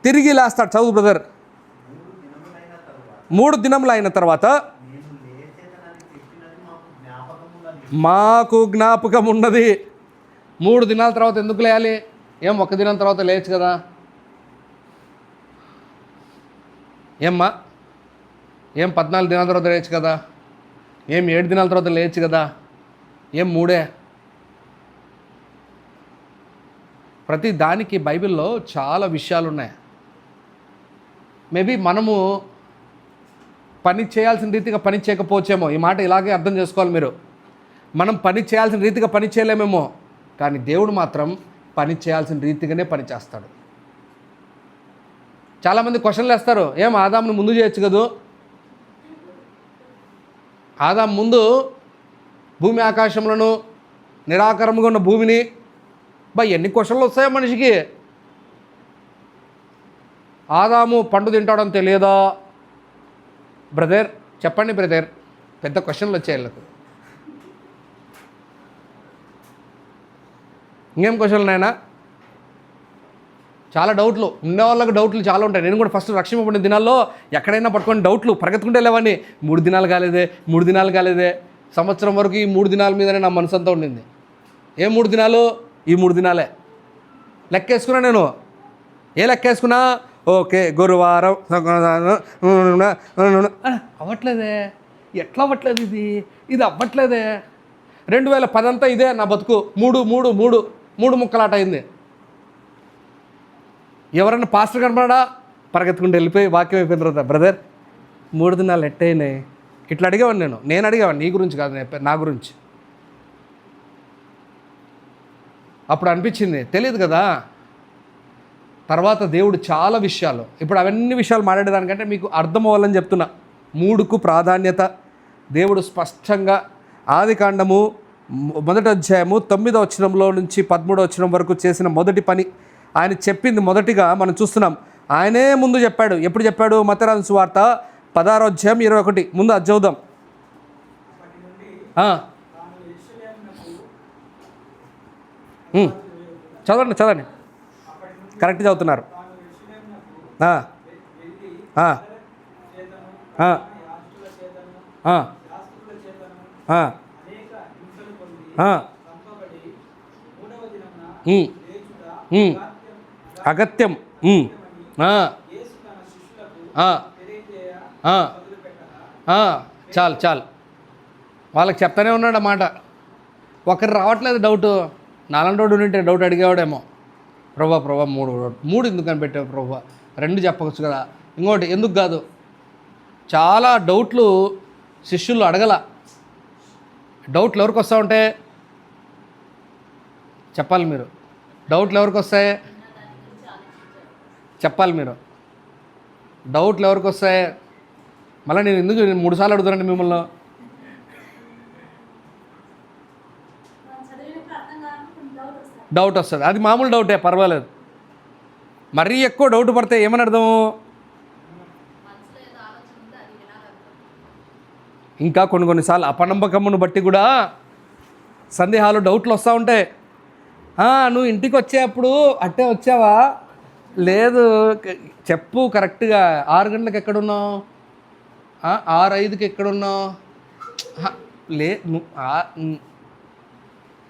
తిరిగి లేస్తాడు. చదువు బ్రదర్. 3 దినములు అయిన తర్వాత మాకు జ్ఞాపకం ఉన్నది. 3 దినాల తర్వాత ఎందుకు లేయాలి? ఏం 1 దినం తర్వాత లేయచ్చు కదా? ఏమ్మా, ఏం 14 దినాల తర్వాత లేయచ్చు కదా? ఏం 7 దినాల తర్వాత లేయచ్చు కదా? ఏం 3? ప్రతి దానికి బైబిల్లో చాలా విషయాలు ఉన్నాయి. మేబీ మనము పని చేయాల్సిన రీతిగా పని చేయకపోవచ్చేమో. ఈ మాట ఇలాగే అర్థం చేసుకోవాలి మీరు. మనం పని చేయాల్సిన రీతిగా పని చేయలేమేమో, కానీ దేవుడు మాత్రం పని చేయాల్సిన రీతిగానే పని చేస్తాడు. చాలామంది క్వశ్చన్లు వేస్తారు, ఏం ఆదామును ముందు చేయొచ్చు కదా? ఆదాము ముందు భూమి ఆకాశములను నిరాకారముగా ఉన్న భూమిని, ఎన్ని క్వశ్చన్లు వస్తాయో మనిషికి. ఆదాము పండు తింటాడని తెలియదా? బ్రదర్ చెప్పండి బ్రదర్, పెద్ద క్వశ్చన్లు వచ్చాయి వీళ్ళకు. ఇంకేం క్వశ్చన్లు నాయనా? చాలా డౌట్లు ఉండే వాళ్ళకి డౌట్లు చాలా ఉంటాయి. నేను కూడా ఫస్ట్ రక్షింపబడిన దినాల్లో ఎక్కడైనా పట్టుకొని డౌట్లు పరిగెత్తుకుంటే లేవని. 3 దినాలు కాలేదే, సంవత్సరం వరకు ఈ 3 దినాల మీదనే నా మనసు అంతా ఉండింది. ఏ 3 దినాలు? ఈ 3 దినాలే లెక్కేసుకున్నా నేను. ఏ లెక్కేసుకున్నా? ఓకే గురువారం అవ్వట్లేదే, ఎట్లా అవ్వట్లేదు ఇది అవ్వట్లేదే. 2010 అంతా ఇదే నా బతుకు. 3 ముక్కలాట అయింది. ఎవరన్నా పాస్టర్ కనపడా పరిగెత్తుకుంటూ వెళ్ళిపోయి వాక్యం అయిపోయిన తర్వాత, బ్రదర్ 3 దినాలు ఎట్టయినాయి ఇట్లా అడిగేవాడిని. నేను అడిగేవాడిని, నీ గురించి కాదు, నా గురించి. అప్పుడు అనిపించింది, తెలియదు కదా. తర్వాత దేవుడు చాలా విషయాలు, ఇప్పుడు అవన్నీ విషయాలు మాట్లాడేదానికంటే మీకు అర్థం అవ్వాలని చెప్తున్నా. 3కు ప్రాధాన్యత దేవుడు స్పష్టంగా ఆదికాండము మొదటి అధ్యాయము 9వ వచనంలో నుంచి 13వ వచనం వరకు చేసిన మొదటి పని, ఆయన చెప్పింది మొదటిగా మనం చూస్తున్నాం. ఆయనే ముందు చెప్పాడు. ఎప్పుడు చెప్పాడు? మత్తయి రాసిన సువార్త 16వ అధ్యాయం 21. ముందు అది చదువుదాం. చదవండి కరెక్ట్ చదువుతున్నారు. అగత్యం. చాలు వాళ్ళకి చెప్తానే ఉన్నాడు అన్నమాట. ఒకరు రావట్లేదు డౌట్, నాలుగు డౌట్ ఉంటే డౌట్ అడిగేవాడేమో, ప్రభా మూడు ఎందుకు కనిపెట్టావు ప్రభా, 2 చెప్పవచ్చు కదా, ఇంకోటి ఎందుకు కాదు. చాలా డౌట్లు శిష్యులు అడగల. డౌట్లు ఎవరికి వస్తూ ఉంటే చెప్పాలి మీరు. డౌట్లు ఎవరికి వస్తాయి చెప్పాలి మీరు. డౌట్లు ఎవరికి వస్తాయి? మళ్ళీ నేను ఎందుకు 3 సార్లు అడుగుతానండి మిమ్మల్ని. డౌట్ వస్తుంది, అది మామూలు డౌటే, పర్వాలేదు. మరీ ఎక్కువ డౌట్ పడితే ఏమని అర్థము? ఇంకా కొన్నిసార్లు అపనమ్మకమును బట్టి కూడా సందేహాలు, డౌట్లు వస్తూ ఉంటాయి. నువ్వు ఇంటికి వచ్చేప్పుడు అట్టే వచ్చావా? లేదు, చెప్పు కరెక్ట్గా. 6 గంటలకు ఎక్కడున్నావు? 6:05కి ఎక్కడున్నావు?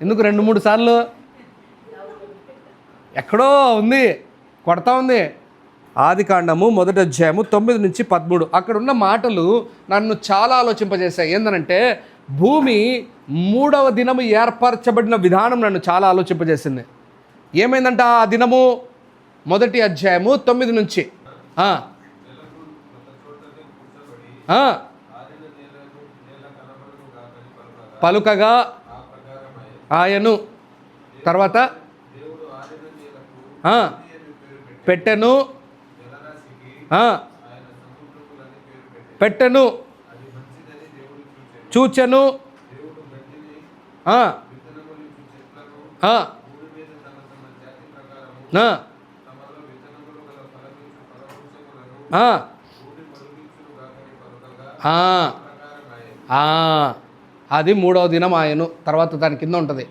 ఎందుకు 2-3 సార్లు? ఎక్కడో ఉంది, కొడతా ఉంది. ఆదికాండము 1వ అధ్యాయము 9 నుంచి 13. అక్కడ ఉన్న మాటలు నన్ను చాలా ఆలోచింపజేశాయి. ఏంటంటే భూమి 3వ దినము ఏర్పరచబడిన విధానం నన్ను చాలా ఆలోచింపజేసింది. ఏమైందంట ఆ దినము? 1వ అధ్యాయము 9 నుంచి. పలుకగా ఆయను, తర్వాత పెట్టెను, చూచెను, అది 3వ దినం ఆయను. తర్వాత దాని కింద ఉంటుంది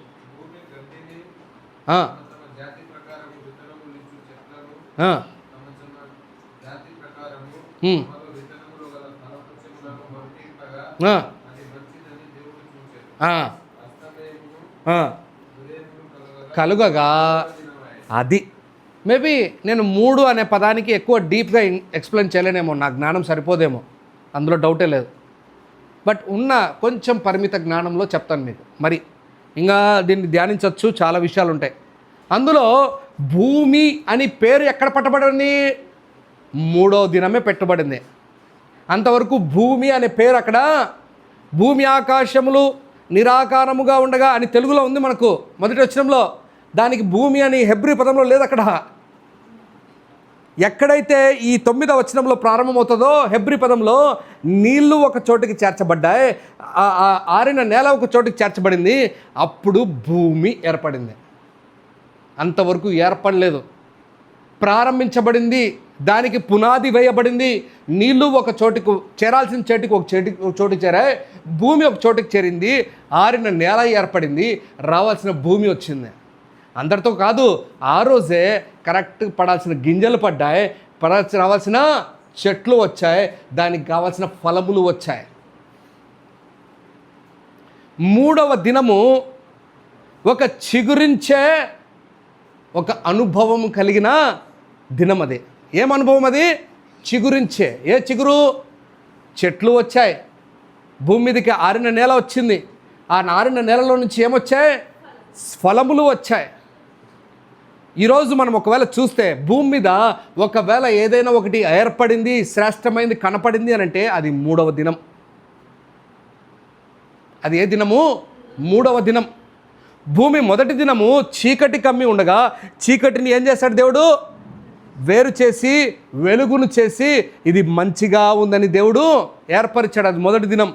కలుగగా. అది మేబీ నేను 3 అనే పదానికి ఎక్కువ డీప్గా ఎక్స్ప్లెయిన్ చేయలేనేమో, నా జ్ఞానం సరిపోదేమో, అందులో డౌటే లేదు. బట్ ఉన్న కొంచెం పరిమిత జ్ఞానంలో చెప్తాను మీకు. మరి ఇంకా దీన్ని ధ్యానించవచ్చు, చాలా విషయాలు ఉంటాయి. అందులో భూమి అని పేరు ఎక్కడ పట్టబడింది? 3వ దినమే పెట్టబడింది. అంతవరకు భూమి అనే పేరు అక్కడ, భూమి ఆకాశములు నిరాకారముగా ఉండగా అని తెలుగులో ఉంది మనకు 1వ వచనంలో. దానికి భూమి అని హెబ్రీ పదంలో లేదు అక్కడ. ఎక్కడైతే ఈ 9వ వచనంలో ప్రారంభమవుతుందో హెబ్రీ పదంలో నీళ్లు ఒక చోటికి చేర్చబడ్డాయి, ఆరిన నేల ఒక చోటికి చేర్చబడింది, అప్పుడు భూమి ఏర్పడింది. అంతవరకు ఏర్పడలేదు, ప్రారంభించబడింది, దానికి పునాది వేయబడింది. నీళ్లు ఒక చోటుకు చేరాల్సిన ఒక చోటుకి చేరాయి, భూమి ఒక చోటుకి చేరింది, ఆరిన నేల ఏర్పడింది, రావాల్సిన భూమి వచ్చింది. అందరితో కాదు, ఆ రోజే కరెక్ట్ పడాల్సిన గింజలు పడ్డాయి, రావాల్సిన చెట్లు వచ్చాయి, దానికి కావాల్సిన ఫలములు వచ్చాయి. 3వ దినము ఒక చిగురించే ఒక అనుభవం కలిగిన దినం. అది ఏం అనుభవం? అది చిగురించే. ఏ చిగురు? చెట్లు వచ్చాయి, భూమి మీదకి ఆరిన నేల వచ్చింది, ఆ ఆరిన నేలలో నుంచి ఏమొచ్చాయి? ఫలములు వచ్చాయి. ఈరోజు మనం ఒకవేళ చూస్తే భూమి మీద ఒకవేళ ఏదైనా ఒకటి ఏర్పడింది, శ్రేష్టమైంది కనపడింది అని అంటే అది 3వ దినం. అది ఏ దినము? 3వ దినం. భూమి మొదటి దినము చీకటి కమ్మి ఉండగా చీకటిని ఏం చేశాడు దేవుడు? వేరు చేసి వెలుగును చేసి ఇది మంచిగా ఉందని దేవుడు ఏర్పరిచాడు. అది మొదటి దినం.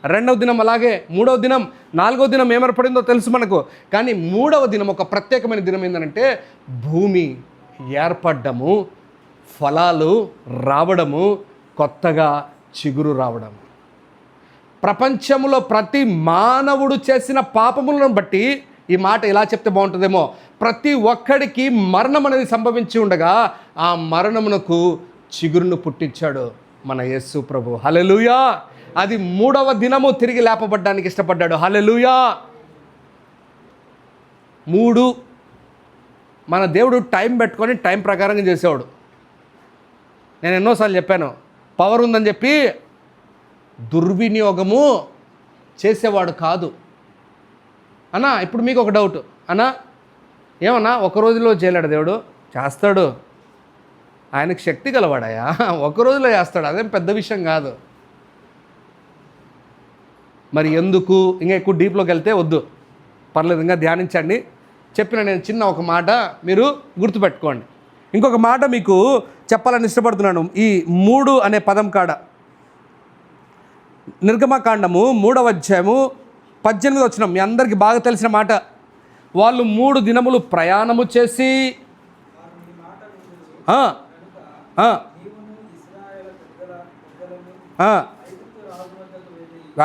రెండవ దినం అలాగే, మూడవ దినం, నాలుగవ దినం ఏమర్పడిందో తెలుసు మనకు. కానీ మూడవ దినం ఒక ప్రత్యేకమైన దినం ఏంటంటే భూమి ఏర్పడ్డము, ఫలాలు రావడము, కొత్తగా చిగురు రావడం. ప్రపంచంలో ప్రతి మానవుడు చేసిన పాపములను బట్టి ఈ మాట ఇలా చెప్తే బాగుంటుందేమో, ప్రతి ఒక్కడికి మరణం అనేది సంభవించి ఉండగా ఆ మరణమునకు చిగురును పుట్టించాడు మన యేసు ప్రభు. హల్లెలూయా. అది మూడవ దినము తిరిగి లేపబడ్డానికి ఇష్టపడ్డాడు. హల్లెలూయా. 3 మన దేవుడు టైం పెట్టుకొని టైం ప్రకారంగా చేసేవాడు. నేను ఎన్నోసార్లు చెప్పాను, పవర్ ఉందని చెప్పి దుర్వినియోగము చేసేవాడు కాదు. అన్నా ఇప్పుడు మీకు ఒక డౌట్, అన్నా ఏమన్నా ఒక రోజులో చేయలేడు దేవుడు? చేస్తాడు. ఆయనకు శక్తి గలవాడాయా, ఒక రోజులో చేస్తాడు, అదేం పెద్ద విషయం కాదు. మరి ఎందుకు ఇంకా ఎక్కువ డీప్లోకి వెళ్తే వద్దు, పర్లేదు, ఇంకా ధ్యానించండి. చెప్పిన నేను చిన్న ఒక మాట మీరు గుర్తుపెట్టుకోండి. ఇంకొక మాట మీకు చెప్పాలని ఇష్టపడుతున్నాను. ఈ 3 అనే పదం కాడ నిర్గమకాండము 3వ అధ్యాయము 18వ వచనం, మీ అందరికీ బాగా తెలిసిన మాట. వాళ్ళు 3 దినములు ప్రయాణము చేసి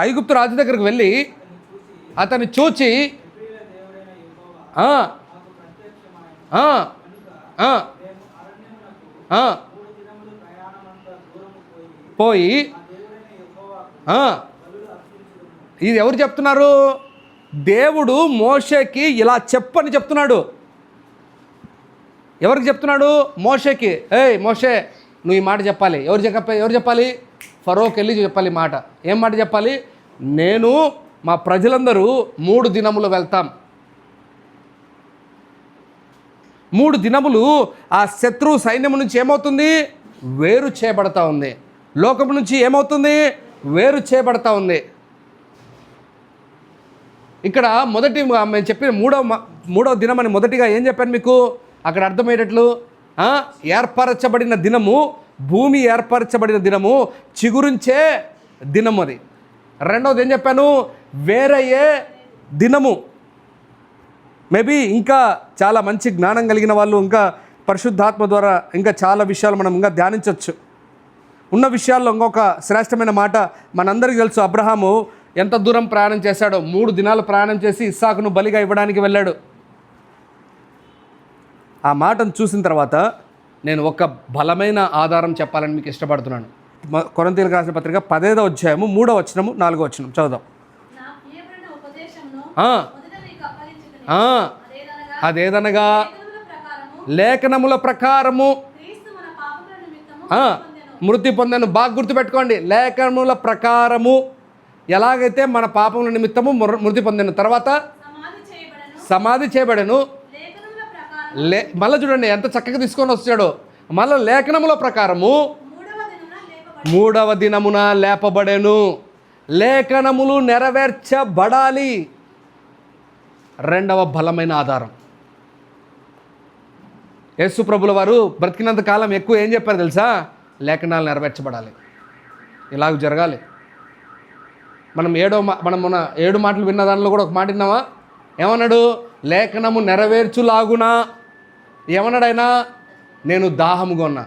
ఐగుప్తు రాజు దగ్గరికి వెళ్ళి అతన్ని చూచి పోయి ఇది ఎవరు చెప్తున్నారు? దేవుడు మోషేకి ఇలా చెప్పని చెప్తున్నాడు. ఎవరికి చెప్తున్నాడు? మోషేకి. ఏయ్ మోషే, నువ్వు ఈ మాట చెప్పాలి. ఎవరు చెప్పాలి? ఫరోకి వెళ్ళి చెప్పాలి మాట. ఏం మాట చెప్పాలి? నేను మా ప్రజలందరూ 3 దినములు వెళ్తాం. 3 దినములు ఆ శత్రు సైన్యం నుంచి ఏమవుతుంది? వేరు చేయబడతా ఉంది. లోకం నుంచి ఏమవుతుంది? వేరు చేయబడతా ఉంది. ఇక్కడ మొదటి మేము చెప్పిన మూడవ దినం అని మొదటిగా ఏం చెప్పాను మీకు? అక్కడ అర్థమయ్యేటట్లు ఏర్పరచబడిన దినము, భూమి ఏర్పరచబడిన దినము, చిగురించే దినం అది. రెండవది ఏం చెప్పాను? వేరయ్యే దినము. మేబీ ఇంకా చాలా మంచి జ్ఞానం కలిగిన వాళ్ళు ఇంకా పరిశుద్ధాత్మ ద్వారా ఇంకా చాలా విషయాలు మనం ఇంకా ధ్యానించవచ్చు. ఉన్న విషయాల్లో ఇంకొక శ్రేష్టమైన మాట మనందరికీ తెలుసు. అబ్రహాము ఎంత దూరం ప్రయాణం చేశాడో, 3 దినాలు ప్రయాణం చేసి ఇస్సాకును బలిగా ఇవ్వడానికి వెళ్ళాడు. ఆ మాటను చూసిన తర్వాత నేను ఒక బలమైన ఆధారం చెప్పాలని మీకు ఇష్టపడుతున్నాను. కొరింథీయులకు రాసిన పత్రిక 15వ అధ్యాయము 3వ వచనము 4వ వచనం చదువుదాం. అదేదనగా లేఖనముల ప్రకారము మృతి పొందను. బాగా గుర్తుపెట్టుకోండి. లేఖనముల ప్రకారము ఎలాగైతే మన పాపముల నిమిత్తము మృతి పొందాను, తర్వాత సమాధి చేయబడను. మళ్ళీ చూడండి ఎంత చక్కగా తీసుకొని వచ్చాడు. మళ్ళీ లేఖనముల ప్రకారము 3వ దినమున లేపబడెను. లేఖనములు నెరవేర్చబడాలి. రెండవ బలమైన ఆధారం. యేసు ప్రభుల వారు బ్రతికినంత కాలం ఎక్కువ ఏం చెప్పారు తెలుసా? లేఖనాలు నెరవేర్చబడాలి, ఇలాగ జరగాలి. మనం మొన్న 7 మాటలు విన్న దానిలో కూడా ఒక మాట విన్నామా? ఏమన్నాడు? లేఖనము నెరవేర్చులాగునా. ఏమన్నాడు ఆయన? నేను దాహముగా ఉన్నా.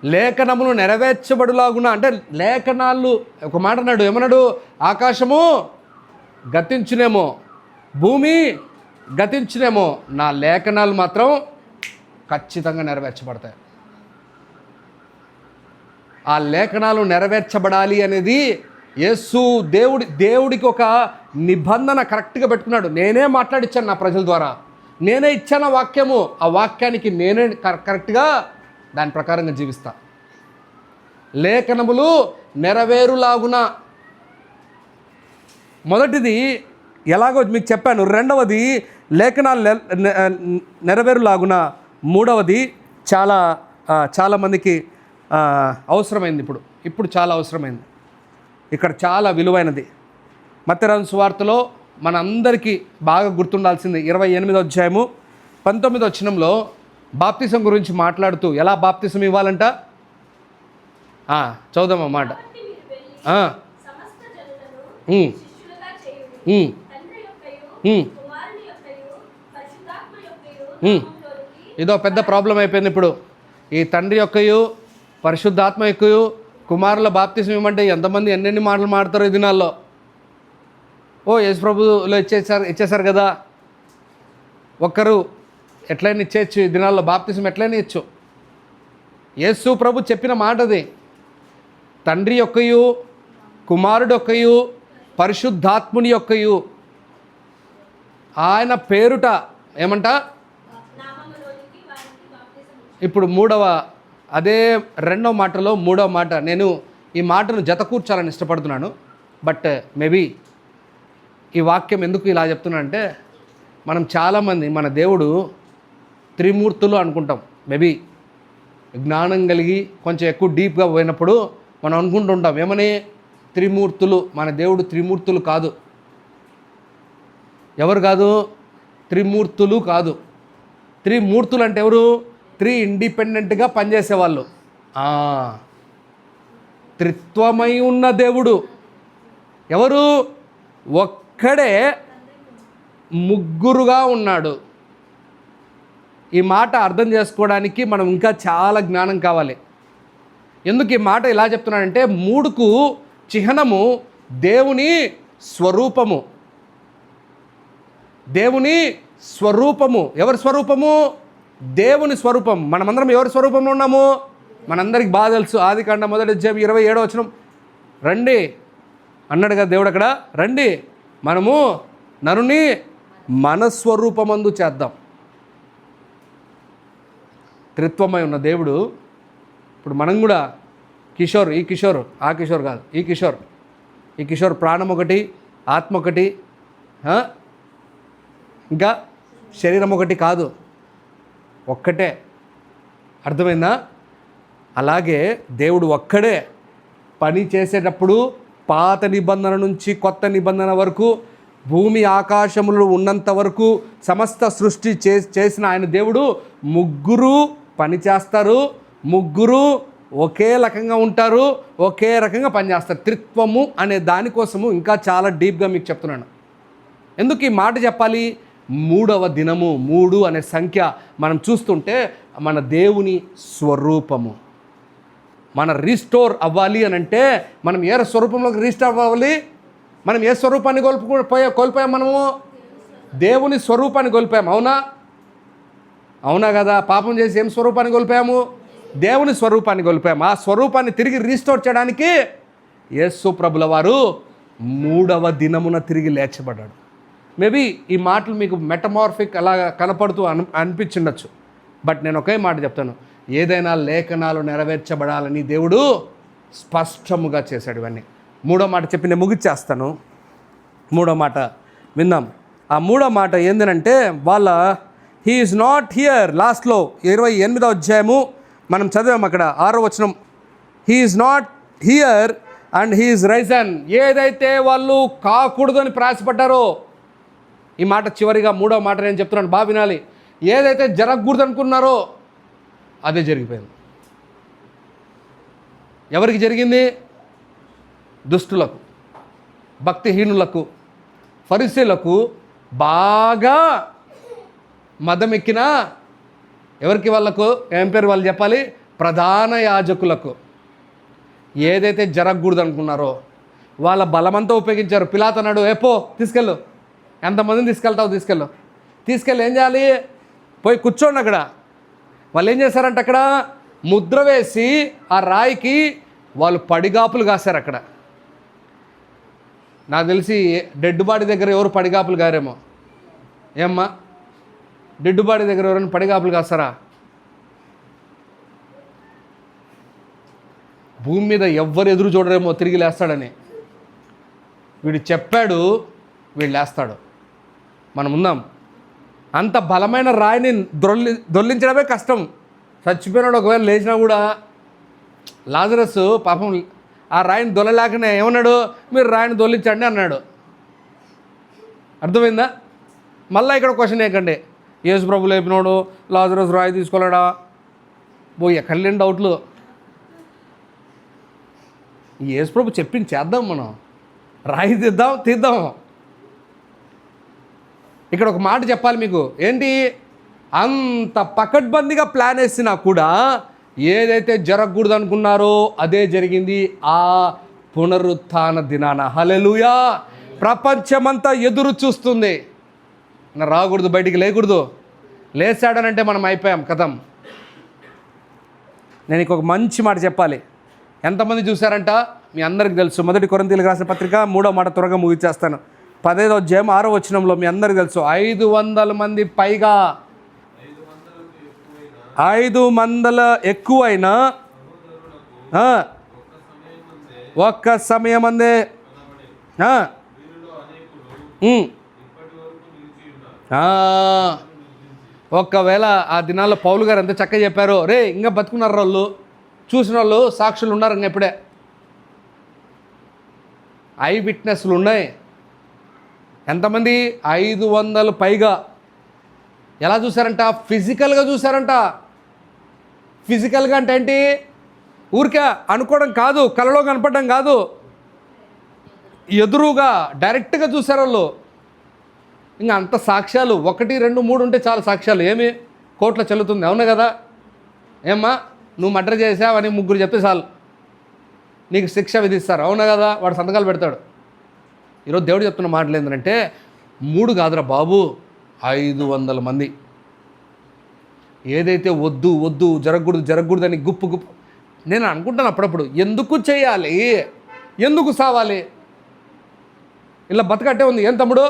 లేఖనములు నెరవేర్చబడులాగునా అంటే లేఖనాలు ఒక మాట అన్నాడు. ఏమన్నాడు? ఆకాశము గతించునేమో, భూమి గతించునేమో, నా లేఖనాలు మాత్రం ఖచ్చితంగా నెరవేర్చబడతాయి. ఆ లేఖనాలు నెరవేర్చబడాలి అనేది యేసు దేవుడికి ఒక నిబంధన కరెక్ట్గా పెట్టుకున్నాడు. నేనే మాట్లాడిచ్చాను నా ప్రజల ద్వారా, నేనే ఇచ్చాను వాక్యము. ఆ వాక్యానికి నేనే కరెక్ట్గా దాని ప్రకారంగా జీవిస్తా. లేఖనములు నెరవేరులాగున. మొదటిది ఎలాగో మీకు చెప్పాను. రెండవది లేఖనాలు నెరవేరులాగున. మూడవది చాలా మందికి అవసరమైంది. ఇప్పుడు చాలా అవసరమైంది. ఇక్కడ చాలా విలువైనది. మత్తయి రాసిన సువార్తలో మనందరికీ బాగా గుర్తుండాల్సింది 28వ అధ్యాయము 19వ వచనంలో బాప్తిసం గురించి మాట్లాడుతూ ఎలా బాప్తిసం ఇవ్వాలంట? చదువుదాం మాట. కాబట్టి మీరు వెళ్ళి ఆ, సమస్త జనులను ఉమ్, శిష్యులుగా చేయుడి. ఉమ్, తండ్రి యొక్కయు ఉమ్, కుమారుని యొక్కయు పరిశుద్ధాత్మ యొక్కయు ఉమ్. నామములోనికి ఇదో పెద్ద ప్రాబ్లం అయిపోయింది ఇప్పుడు. ఈ తండ్రి యొక్కయు పరిశుద్ధాత్మ యొక్కయు కుమారుల బాప్తిసం ఇవ్వమంటే ఎంతమంది ఎన్నెన్ని మాటలు మాడతారు ఈ దినాల్లో. యేసు ప్రభులో ఇచ్చేసారు కదా. ఒక్కరు ఎట్లయినా ఇచ్చేయచ్చు ఈ దినాల్లో, బాప్తిసం ఎట్లయినా ఇచ్చు. యేసు ప్రభు చెప్పిన మాట అది. తండ్రి యొక్కయు కుమారుడు యొక్కయు పరిశుద్ధాత్ముని యొక్కయు ఆయన పేరుట ఏమంట. నామములోనికి వారికి బాప్తిసం ఇప్పుడు అదే రెండవ మాటలో మూడవ మాట, నేను ఈ మాటను జతకూర్చాలని ఇష్టపడుతున్నాను. బట్ మేబీ ఈ వాక్యం ఎందుకు ఇలా చెప్తున్నానంటే, మనం చాలామంది మన దేవుడు త్రిమూర్తులు అనుకుంటాం. మేబీ జ్ఞానం కలిగి కొంచెం ఎక్కువ డీప్గా పోయినప్పుడు మనం అనుకుంటుంటాం ఏమని, త్రిమూర్తులు. మన దేవుడు త్రిమూర్తులు కాదు. ఎవరు కాదు? త్రిమూర్తులు కాదు. త్రిమూర్తులు అంటే ఎవరు? ఇండిపెండెంట్గా పనిచేసేవాళ్ళు. త్రిత్వమై ఉన్న దేవుడు ఎవరు? ఒక్కడే ముగ్గురుగా ఉన్నాడు. ఈ మాట అర్థం చేసుకోవడానికి మనం ఇంకా చాలా జ్ఞానం కావాలి. ఎందుకు ఈ మాట ఇలా చెప్తున్నానంటే, 3కు చిహ్నము దేవుని స్వరూపము. దేవుని స్వరూపము. ఎవరి స్వరూపము? దేవుని స్వరూపం. మనమందరం ఎవరి స్వరూపంలో ఉన్నాము? మనందరికి బాగా తెలుసు. ఆదికాండం 1:27 రండి అన్నాడు కదా దేవుడు అక్కడ. రండి మనము నరుని మన స్వరూపమందు చేద్దాం. త్రిత్వమై ఉన్న దేవుడు ఇప్పుడు మనం కూడా ఈ కిషోర్ కాదు, ఈ కిషోర్ ప్రాణం ఒకటి, ఆత్మ ఒకటి, ఇంకా శరీరం ఒకటి కాదు, ఒక్కటే. అర్థమైందా? అలాగే దేవుడు ఒక్కడే పని చేసేటప్పుడు పాత నిబంధన నుంచి కొత్త నిబంధన వరకు, భూమి ఆకాశములు ఉన్నంత వరకు సమస్త సృష్టి చేసిన ఆయన దేవుడు ముగ్గురు పని చేస్తారు, ముగ్గురు ఒకే రకంగా ఉంటారు, ఒకే రకంగా పనిచేస్తారు. త్రిత్వము అనే దానికోసము ఇంకా చాలా డీప్గా మీకు చెప్తున్నాను. ఎందుకు ఈ మాట చెప్పాలి? 3వ దినము, 3 అనే సంఖ్య మనం చూస్తుంటే మన దేవుని స్వరూపము. మన రీస్టోర్ అవ్వాలి అని అంటే మనం ఏ స్వరూపంలోకి రీస్టోర్ అవ్వాలి? మనం ఏ స్వరూపాన్ని కోల్పోయాం? మనము దేవుని స్వరూపాన్ని కోల్పోయాం. అవునా కదా? పాపం చేసి ఏం స్వరూపాన్ని కోల్పోయాము? దేవుని స్వరూపాన్ని కోల్పోయాం. ఆ స్వరూపాన్ని తిరిగి రీస్టోర్ చేయడానికి యేసు ప్రభుల వారు 3వ దినమున తిరిగి లేచబడ్డాడు. మేబీ ఈ మాటలు మీకు మెటమార్ఫిక్ అలా కనపడుతూ అనిపించిండొచ్చు. బట్ నేను ఒకే మాట చెప్తాను, ఏదైనా లేఖనాలు నెరవేర్చబడాలని దేవుడు స్పష్టముగా చేశాడు ఇవన్నీ. 3వ మాట చెప్పి నేను ముగిచ్చేస్తాను. 3వ మాట విందాం. ఆ 3వ మాట ఏంటంటే, హీ ఈజ్ నాట్ హియర్. లాస్ట్లో 28వ అధ్యాయము మనం చదివాం, అక్కడ 6వ వచనం, he is not here and he is Ryzen. ఏదైతే వాళ్ళు కాకూడదని ప్రయాసపడ్డారో, ఈ మాట చివరిగా 3వ మాట నేను చెప్తున్నాను, బాగా వినాలి. ఏదైతే జరగకూడదు అనుకున్నారో అదే జరిగిపోయింది. ఎవరికి జరిగింది? దుష్టులకు, భక్తిహీనులకు, ఫరిసీలకు, బాగా మదమెక్కిన ఎవరికి? వాళ్ళకు ఏం పేరు వాళ్ళు చెప్పాలి? ప్రధాన యాజకులకు. ఏదైతే జరగకూడదు అనుకున్నారో వాళ్ళ బలమంతా ఉపయోగించారు. పిలాతు అన్నాడు, తీసుకెళ్ళు, ఎంతమందిని తీసుకెళ్ళి ఏం చేయాలి? పోయి కూర్చోండి అక్కడ. వాళ్ళు ఏం చేశారంటే అక్కడ ముద్ర వేసి ఆ రాయికి వాళ్ళు పడిగాపులు కాశారు. అక్కడ నాకు తెలిసి డెడ్ బాడీ దగ్గర ఎవరు పడిగాపులు గారేమో. ఏమ్మా, డెడ్ బాడీ దగ్గర ఎవరైనా పడిగాపులు కాస్తారా? భూమి మీద ఎవ్వరు ఎదురు చూడరేమో తిరిగి లేస్తాడని. వీడు చెప్పాడు, వీడు లేస్తాడు. మనం ఉందాం. అంత బలమైన రాయిని దొర్లించడమే కష్టం. చచ్చిపోయినాడు ఒకవేళ లేచినా కూడా. లాజరస్ పాపం ఆ రాయిని దొల్లలేకనే ఏమన్నాడు? మీరు రాయిని దొల్లించండి అన్నాడు. అర్థమైందా? మళ్ళీ ఇక్కడ క్వశ్చన్ ఏకండి, యేసు ప్రభు లేపినోడు లాజరస్ రాయి తీసుకోలేడా? ఎక్కడ లేని డౌట్లు. యేసుప్రభు చెప్పింది చేద్దాం, మనం రాయి తీద్దాం. ఇక్కడ ఒక మాట చెప్పాలి మీకు, ఏంటి, అంత పకడ్బందీగా ప్లాన్ వేసినా కూడా ఏదైతే జరగకూడదు అనుకున్నారో అదే జరిగింది ఆ పునరుత్థాన దినాన. హల్లెలూయా. ప్రపంచమంతా ఎదురు చూస్తుంది, రాకూడదు, బయటికి లేకూడదు. లేచాడనంటే మనం అయిపోయాం, కథం. నేను ఇంకొక మంచి మాట చెప్పాలి. ఎంతమంది చూశారంట మీ అందరికి తెలుసు. 1 కొరింథీయులకు రాసిన పత్రిక 3వ మాట త్వరగా ముగిచేస్తాను. 15వ అధ్యాయం 6వ వచనంలో మీ అందరికి తెలుసు, 500 మంది పైగా, 500 ఎక్కువైనా ఒక్క సమయమందే ఒకవేళ ఆ దినాల్లో పౌలు గారు ఎంత చక్కగా చెప్పారో, రే ఇంకా బతుకున్నారు వాళ్ళు, చూసిన వాళ్ళు సాక్షులు ఉన్నారు, ఇంకా ఇప్పుడే ఐ విట్నెస్లు ఉన్నాయి. ఎంతమంది? 500 పైగా. ఎలా చూసారంట? ఫిజికల్గా చూసారంట. ఫిజికల్గా అంటే ఏంటి? ఊరికే అనుకోవడం కాదు, కలలో కనపడడం కాదు, ఎదురుగా డైరెక్ట్గా చూసారు వాళ్ళు. ఇంకా అంత సాక్ష్యాలు 1, 2, 3 ఉంటే చాలా సాక్ష్యాలు, ఏమి కోట్ల చెల్లుతుంది, అవునా కదా? ఏమ్మా నువ్వు మర్డర్ చేసావని 3 చెప్తే చాలు, నీకు శిక్ష విధిస్తారు, అవునా కదా? వాడు సంతకాలు పెడతాడు. ఈరోజు దేవుడు చెప్తున్న మాటలు ఏంటంటే 3 కాదురా బాబు, 500 మంది. ఏదైతే వద్దు జరగకూడదు అని గుప్పు. నేను అనుకుంటాను అప్పుడప్పుడు, ఎందుకు చేయాలి, ఎందుకు సావాలి, ఇలా బతకట్టే ఉంది, ఏం తమ్ముడు?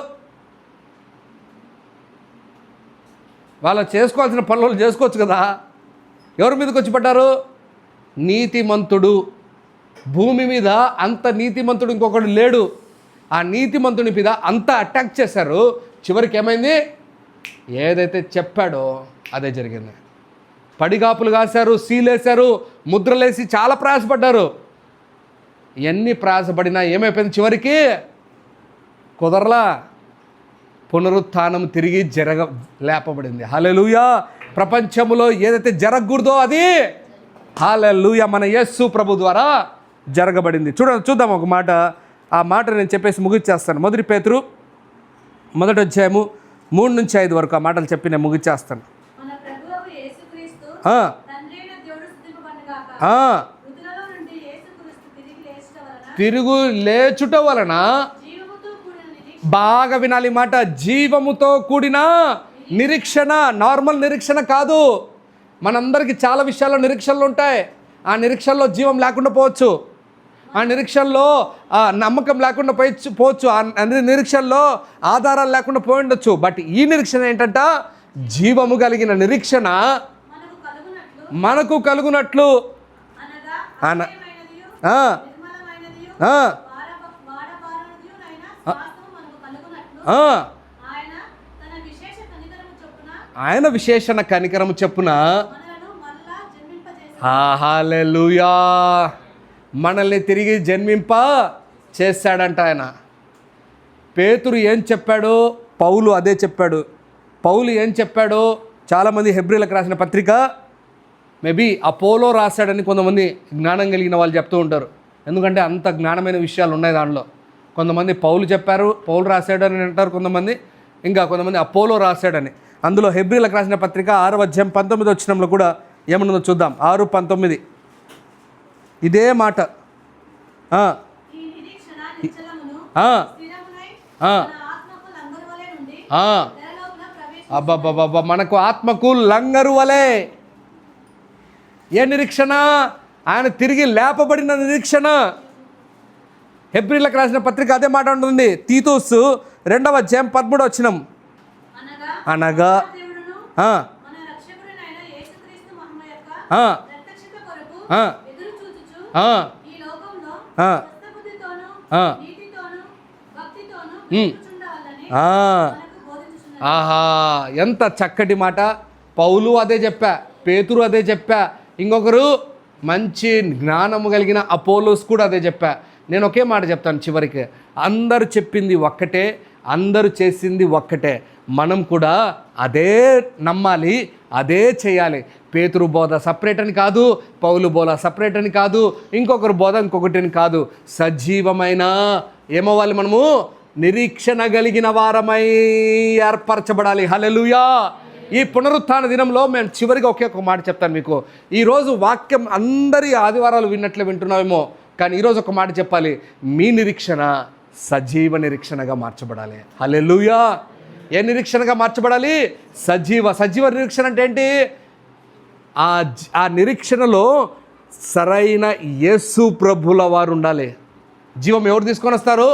వాళ్ళు చేసుకోవాల్సిన పనులు చేసుకోవచ్చు కదా. ఎవరి మీదకి వచ్చి పడ్డారు? నీతిమంతుడు. భూమి మీద అంత నీతిమంతుడు ఇంకొకడు లేడు. ఆ నీతిమంతుని మీద అంత అటాక్ చేశారు. చివరికి ఏమైంది? ఏదైతే చెప్పాడో అదే జరిగింది. పడిగాపులు కాశారు, సీలేశారు, ముద్రలేసి చాలా ప్రయాసపడ్డారు. ఎన్ని ప్రయాసపడినా ఏమైపోయింది? చివరికి కుదరలా. పునరుత్థానం తిరిగి లేపబడింది. హల్లెలూయా. ప్రపంచంలో ఏదైతే జరగకూడదో అది హల్లెలూయా మన యేసు ప్రభు ద్వారా జరగబడింది. చూద్దాం ఒక మాట. ఆ మాట నేను చెప్పేసి ముగిచ్చేస్తాను. 1 పేతురు 1వ అధ్యాయము 3 నుంచి 5 వరకు ఆ మాటలు చెప్పి నేను ముగిచ్చేస్తాను. తిరుగు లేచుట వలన, బాగా వినాలి మాట, జీవముతో కూడిన నిరీక్షణ. నార్మల్ నిరీక్షణ కాదు. మనందరికీ చాలా విషయాల్లో నిరీక్షణలు ఉంటాయి. ఆ నిరీక్షణలో జీవం లేకుండా పోవచ్చు, ఆ నిరీక్షణలో నమ్మకం లేకుండా పోవచ్చు, ఆ నిరీక్షణలో ఆధారాలు లేకుండా పోయి ఉండొచ్చు. బట్ ఈ నిరీక్షణ ఏంటంట? జీవము కలిగిన నిరీక్షణ మనకు కలుగునట్లు. ఆయన విశేషణ కనికరము చెప్పున హల్లెలూయా మనల్ని తిరిగి జన్మింప చేశాడంట ఆయన. పేతురు ఏం చెప్పాడో పౌలు అదే చెప్పాడు. పౌలు ఏం చెప్పాడో చాలామంది హెబ్రీలకు రాసిన పత్రిక మేబీ అపోలో రాశాడని కొంతమంది జ్ఞానం కలిగిన వాళ్ళు చెప్తూ ఉంటారు. ఎందుకంటే అంత జ్ఞానమైన విషయాలు ఉన్నాయి దానిలో. కొంతమంది పౌలు చెప్పారు, పౌలు రాశాడని అంటారు కొంతమంది, ఇంకా కొంతమంది అపోలో రాశాడని. అందులో హెబ్రీలకు రాసిన పత్రిక 6వ అధ్యాయం 19వ వచనంలో కూడా ఏమన్నదో చూద్దాం. 6:19 ఇదే మాట. అబ్బబ్బబ్బబ్బ మనకు ఆత్మకు లంగరు వలే. ఏ నిరీక్షణ? ఆయన తిరిగి లేపబడిన నిరీక్షణ. హెబ్రీలకు రాసిన పత్రిక అదే మాట ఉంటుంది. తీతుసు 2వ అధ్యాయం 13వ వచనం. అనగా ఆహా ఎంత చక్కటి మాట. పౌలు అదే చెప్పా, పేతురు అదే చెప్పా, ఇంకొకరు మంచి జ్ఞానము కలిగిన అపోలోస్ కూడా అదే చెప్పా. నేను ఒకే మాట చెప్తాను చివరికి. అందరూ చెప్పింది ఒక్కటే, అందరూ చేసింది ఒక్కటే. మనం కూడా అదే నమ్మాలి, అదే చేయాలి. పేతురు బోధ సపరేట్ అని కాదు, పౌలు బోధ సపరేట్ అని కాదు, ఇంకొకరు బోధ ఇంకొకటి అని కాదు. సజీవమైన ఏమవ్వాలి? మనము నిరీక్షణ కలిగిన వారమై ఏర్పరచబడాలి. హల్లెలూయా. ఈ పునరుత్థాన దినంలో మేము చివరిగా ఒకే ఒక మాట చెప్తాను మీకు. ఈరోజు వాక్యం అందరి ఆదివారాలు విన్నట్లే వింటున్నామేమో, కానీ ఈరోజు ఒక మాట చెప్పాలి. మీ నిరీక్షణ సజీవ నిరీక్షణగా మార్చబడాలి. హల్లెలూయా. ఏ నిరీక్షణగా మార్చబడాలి? సజీవ నిరీక్షణ అంటే ఏంటి? ఆ నిరీక్షణలో సరైన యేసు ప్రభుల వారు ఉండాలి. జీవం ఎవరు తీసుకొని వస్తారు?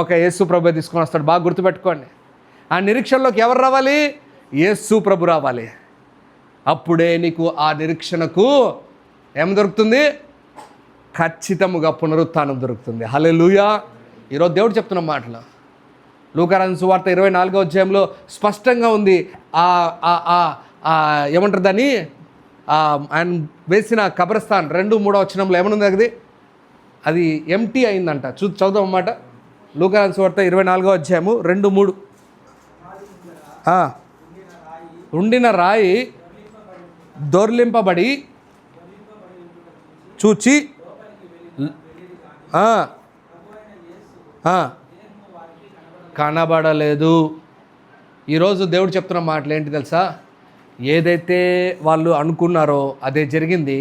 ఒక యేసు ప్రభు తీసుకొని వస్తాడు. బాగా గుర్తుపెట్టుకోండి. ఆ నిరీక్షణలోకి ఎవరు రావాలి? యేసు ప్రభు రావాలి. అప్పుడే నీకు ఆ నిరీక్షణకు ఏం దొరుకుతుంది? ఖచ్చితముగా పునరుత్థానం దొరుకుతుంది. హల్లెలూయా. ఈరోజు దేవుడు చెప్తున్న మాటలు లూకా రాసిన సువార్త 24వ అధ్యాయంలో స్పష్టంగా ఉంది. ఏమంటారు దాన్ని? ఆయన వేసిన కబ్రస్థాన్ 2-3వ వచనంలో ఏమనుంది? అది ఎంటీ అయిందంట. చదువుదాం అన్నమాట. లూకా రాసిన సువార్త 24వ అధ్యాయము 2-3. ఉండిన రాయి దొర్లింపబడి చూచి కనబడలేదు. ఈరోజు దేవుడు చెప్తున్న మాటలు ఏంటి తెలుసా? ఏదైతే వాళ్ళు అనుకున్నారో అదే జరిగింది.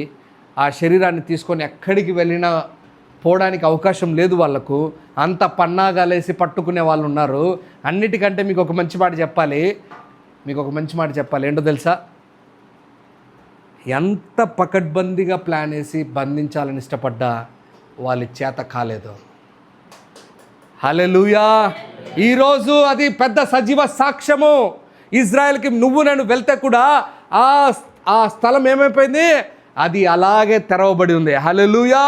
ఆ శరీరాన్ని తీసుకొని ఎక్కడికి వెళ్ళినా పోవడానికి అవకాశం లేదు వాళ్ళకు. అంత పన్నాగాలేసి పట్టుకునే వాళ్ళు ఉన్నారు. అన్నిటికంటే మీకు ఒక మంచి మాట చెప్పాలి. ఏంటో తెలుసా? ఎంత పకడ్బందీగా ప్లాన్ వేసి బంధించాలని ఇష్టపడ్డా వాళ్ళ చేత కాలేదు. హల్లెలూయా. ఈరోజు అది పెద్ద సజీవ సాక్ష్యము. ఇజ్రాయెల్కి నువ్వు నేను వెళ్తే కూడా ఆ స్థలం ఏమైపోయింది? అది అలాగే తెరవబడి ఉంది. హల్లెలూయా.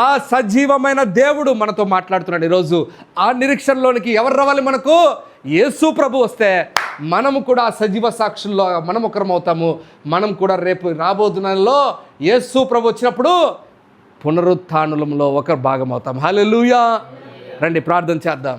ఆ సజీవమైన దేవుడు మనతో మాట్లాడుతున్నాడు ఈరోజు. ఆ నిరీక్షణలోనికి ఎవరు రావాలి? మనకు యేసు ప్రభు వస్తే మనము కూడా సజీవ సాక్షుల్లో మనం ఒకరం అవుతాము. మనం కూడా రేపు రాబోతున్నలో యేసు ప్రభు వచ్చినప్పుడు పునరుత్థానంలో ఒక భాగం అవుతాం. హల్లెలూయా. రండి ప్రార్థన చేద్దాం.